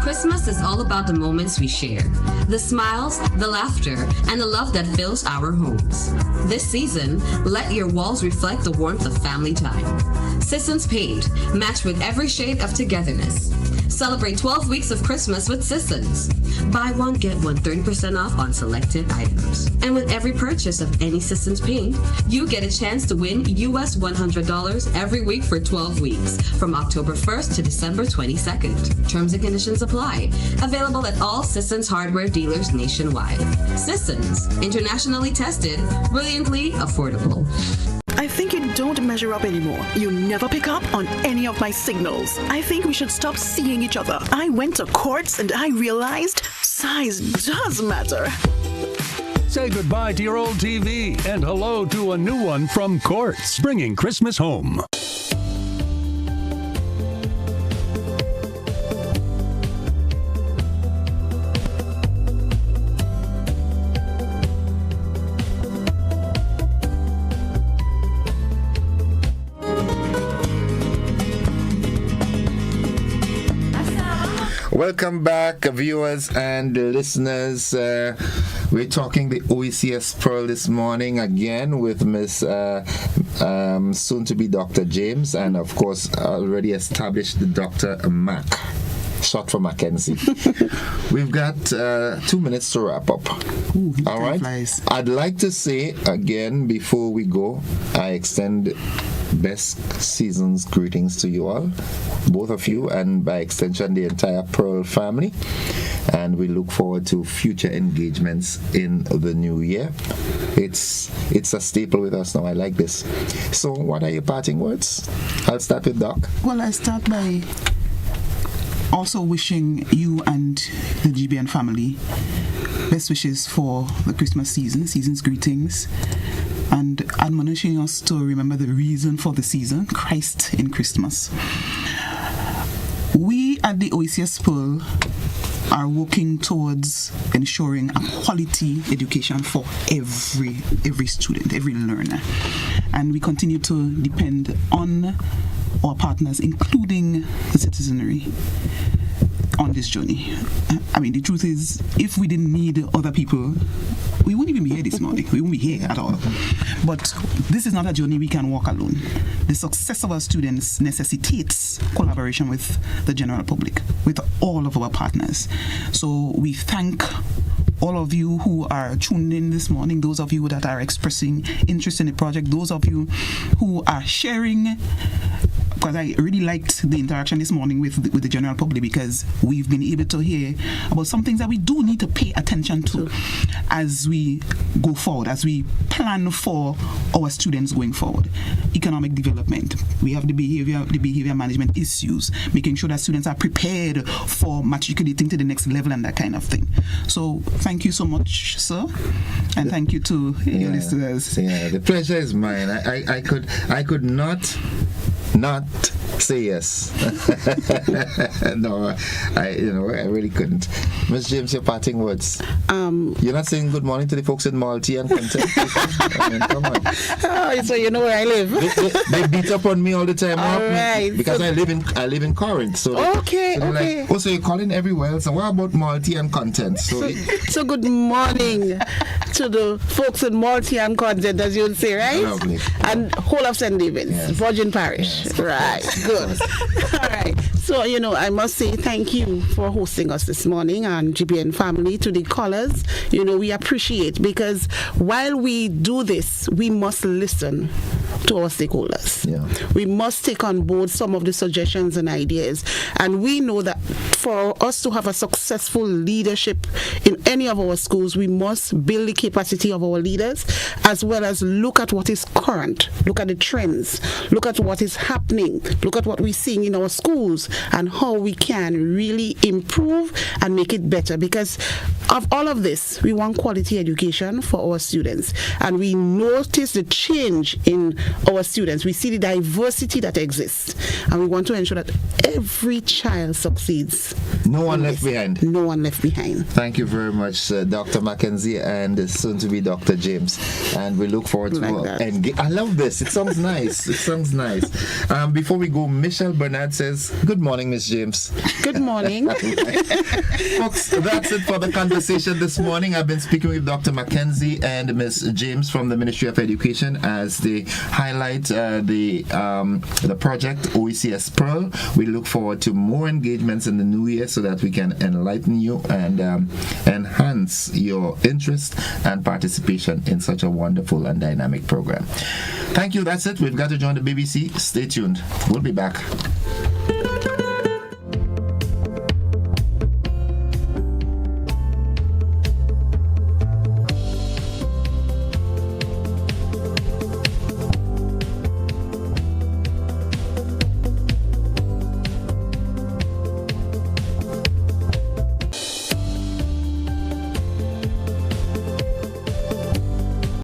[SPEAKER 23] Christmas is all about the moments we share, the smiles, the laughter, and the love that fills our homes. This season, let your walls reflect the warmth of family time. Sisson's Paint, matched with every shade of togetherness. Celebrate 12 weeks of Christmas with Sissons. Buy one, get one 30% off on selected items. And with every purchase of any Sissons Paint, you get a chance to win US $100 every week for 12 weeks, from October 1st to December 22nd. Terms and conditions apply. Available at all Sissons hardware dealers nationwide. Sissons, internationally tested, brilliantly affordable.
[SPEAKER 13] I think you don't measure up anymore. You never pick up on any of my signals. I think we should stop seeing each other. I went to Courts and I realized size does matter.
[SPEAKER 14] Say goodbye to your old TV and hello to a new one from Courts, bringing Christmas home.
[SPEAKER 2] Welcome back, viewers and listeners. We're talking the OECS Pearl this morning again with Miss soon-to-be Dr. James, and of course already established Dr. Mac, short for Mackenzie. We've got 2 minutes to wrap up.
[SPEAKER 6] Ooh,
[SPEAKER 2] all right.
[SPEAKER 6] Flies.
[SPEAKER 2] I'd like to say again before we go, I extend best season's greetings to you all, both of you, and by extension the entire Pearl family, and we look forward to future engagements in the new year. It's a staple with us now. I like this. So what are your parting words? I'll start with Doc.
[SPEAKER 6] Well, I start by also wishing you and the GBN family best wishes for the Christmas season, season's greetings, and admonishing us to remember the reason for the season, Christ in Christmas. We at the OECS Pearl are working towards ensuring a quality education for every student, every learner. And we continue to depend on our partners, including the citizenry, on this journey. I mean, the truth is, if we didn't need other people, we wouldn't even be here this morning. We wouldn't be here at all. But this is not a journey we can walk alone. The success of our students necessitates collaboration with the general public, with all of our partners. So we thank all of you who are tuned in this morning, those of you that are expressing interest in the project, those of you who are sharing, because I really liked the interaction this morning with the general public, because we've been able to hear about some things that we do need to pay attention to as we go forward, as we plan for our students going forward. Economic development, we have the behavior management issues, making sure that students are prepared for matriculating to the next level and that kind of thing. So thank you so much, sir, and thank you to your listeners.
[SPEAKER 2] Yeah, the pleasure is mine. I could not say yes. No, I really couldn't. Miss James, your parting words. You're not saying good morning to the folks in Malti and Content. I mean, come on.
[SPEAKER 7] Oh, so you know where I live.
[SPEAKER 2] They beat up on me all the time.
[SPEAKER 7] All right.
[SPEAKER 2] Because so I live in Corinth. So
[SPEAKER 7] okay.
[SPEAKER 2] Like, so you're calling everywhere else. So what about Malti and Content?
[SPEAKER 7] So good morning to the folks in Malti and Content, as you would say, right?
[SPEAKER 2] Lovely.
[SPEAKER 7] And whole of St. David's, yes. Virgin Parish. Yes, right. Good. All right. So, I must say thank you for hosting us this morning, and GBN family, to the callers. We appreciate, because while we do this, we must listen. to our stakeholders.
[SPEAKER 2] Yeah.
[SPEAKER 7] We must take on board some of the suggestions and ideas. And we know that for us to have a successful leadership in any of our schools, we must build the capacity of our leaders, as well as look at what is current, look at the trends, look at what is happening, look at what we're seeing in our schools, and how we can really improve and make it better. Because of all of this, we want quality education for our students. And we notice the change in our students. We see the diversity that exists. And we want to ensure that every child succeeds.
[SPEAKER 2] No one left behind.
[SPEAKER 7] No one left behind.
[SPEAKER 2] Thank you very much, Dr. Mackenzie, and soon to be Dr. James. And we look forward to I love this. It sounds nice. It sounds nice. Before we go, Michelle Bernard says, good morning, Miss James.
[SPEAKER 7] Good morning.
[SPEAKER 2] Folks, that's it for the conversation this morning. I've been speaking with Dr. Mackenzie and Miss James from the Ministry of Education as they highlight the project OECS Pearl. We look forward to more engagements in the new year so that we can enlighten you and enhance your interest and participation in such a wonderful and dynamic program. Thank you. That's it. We've got to join the BBC. Stay tuned. We'll be back.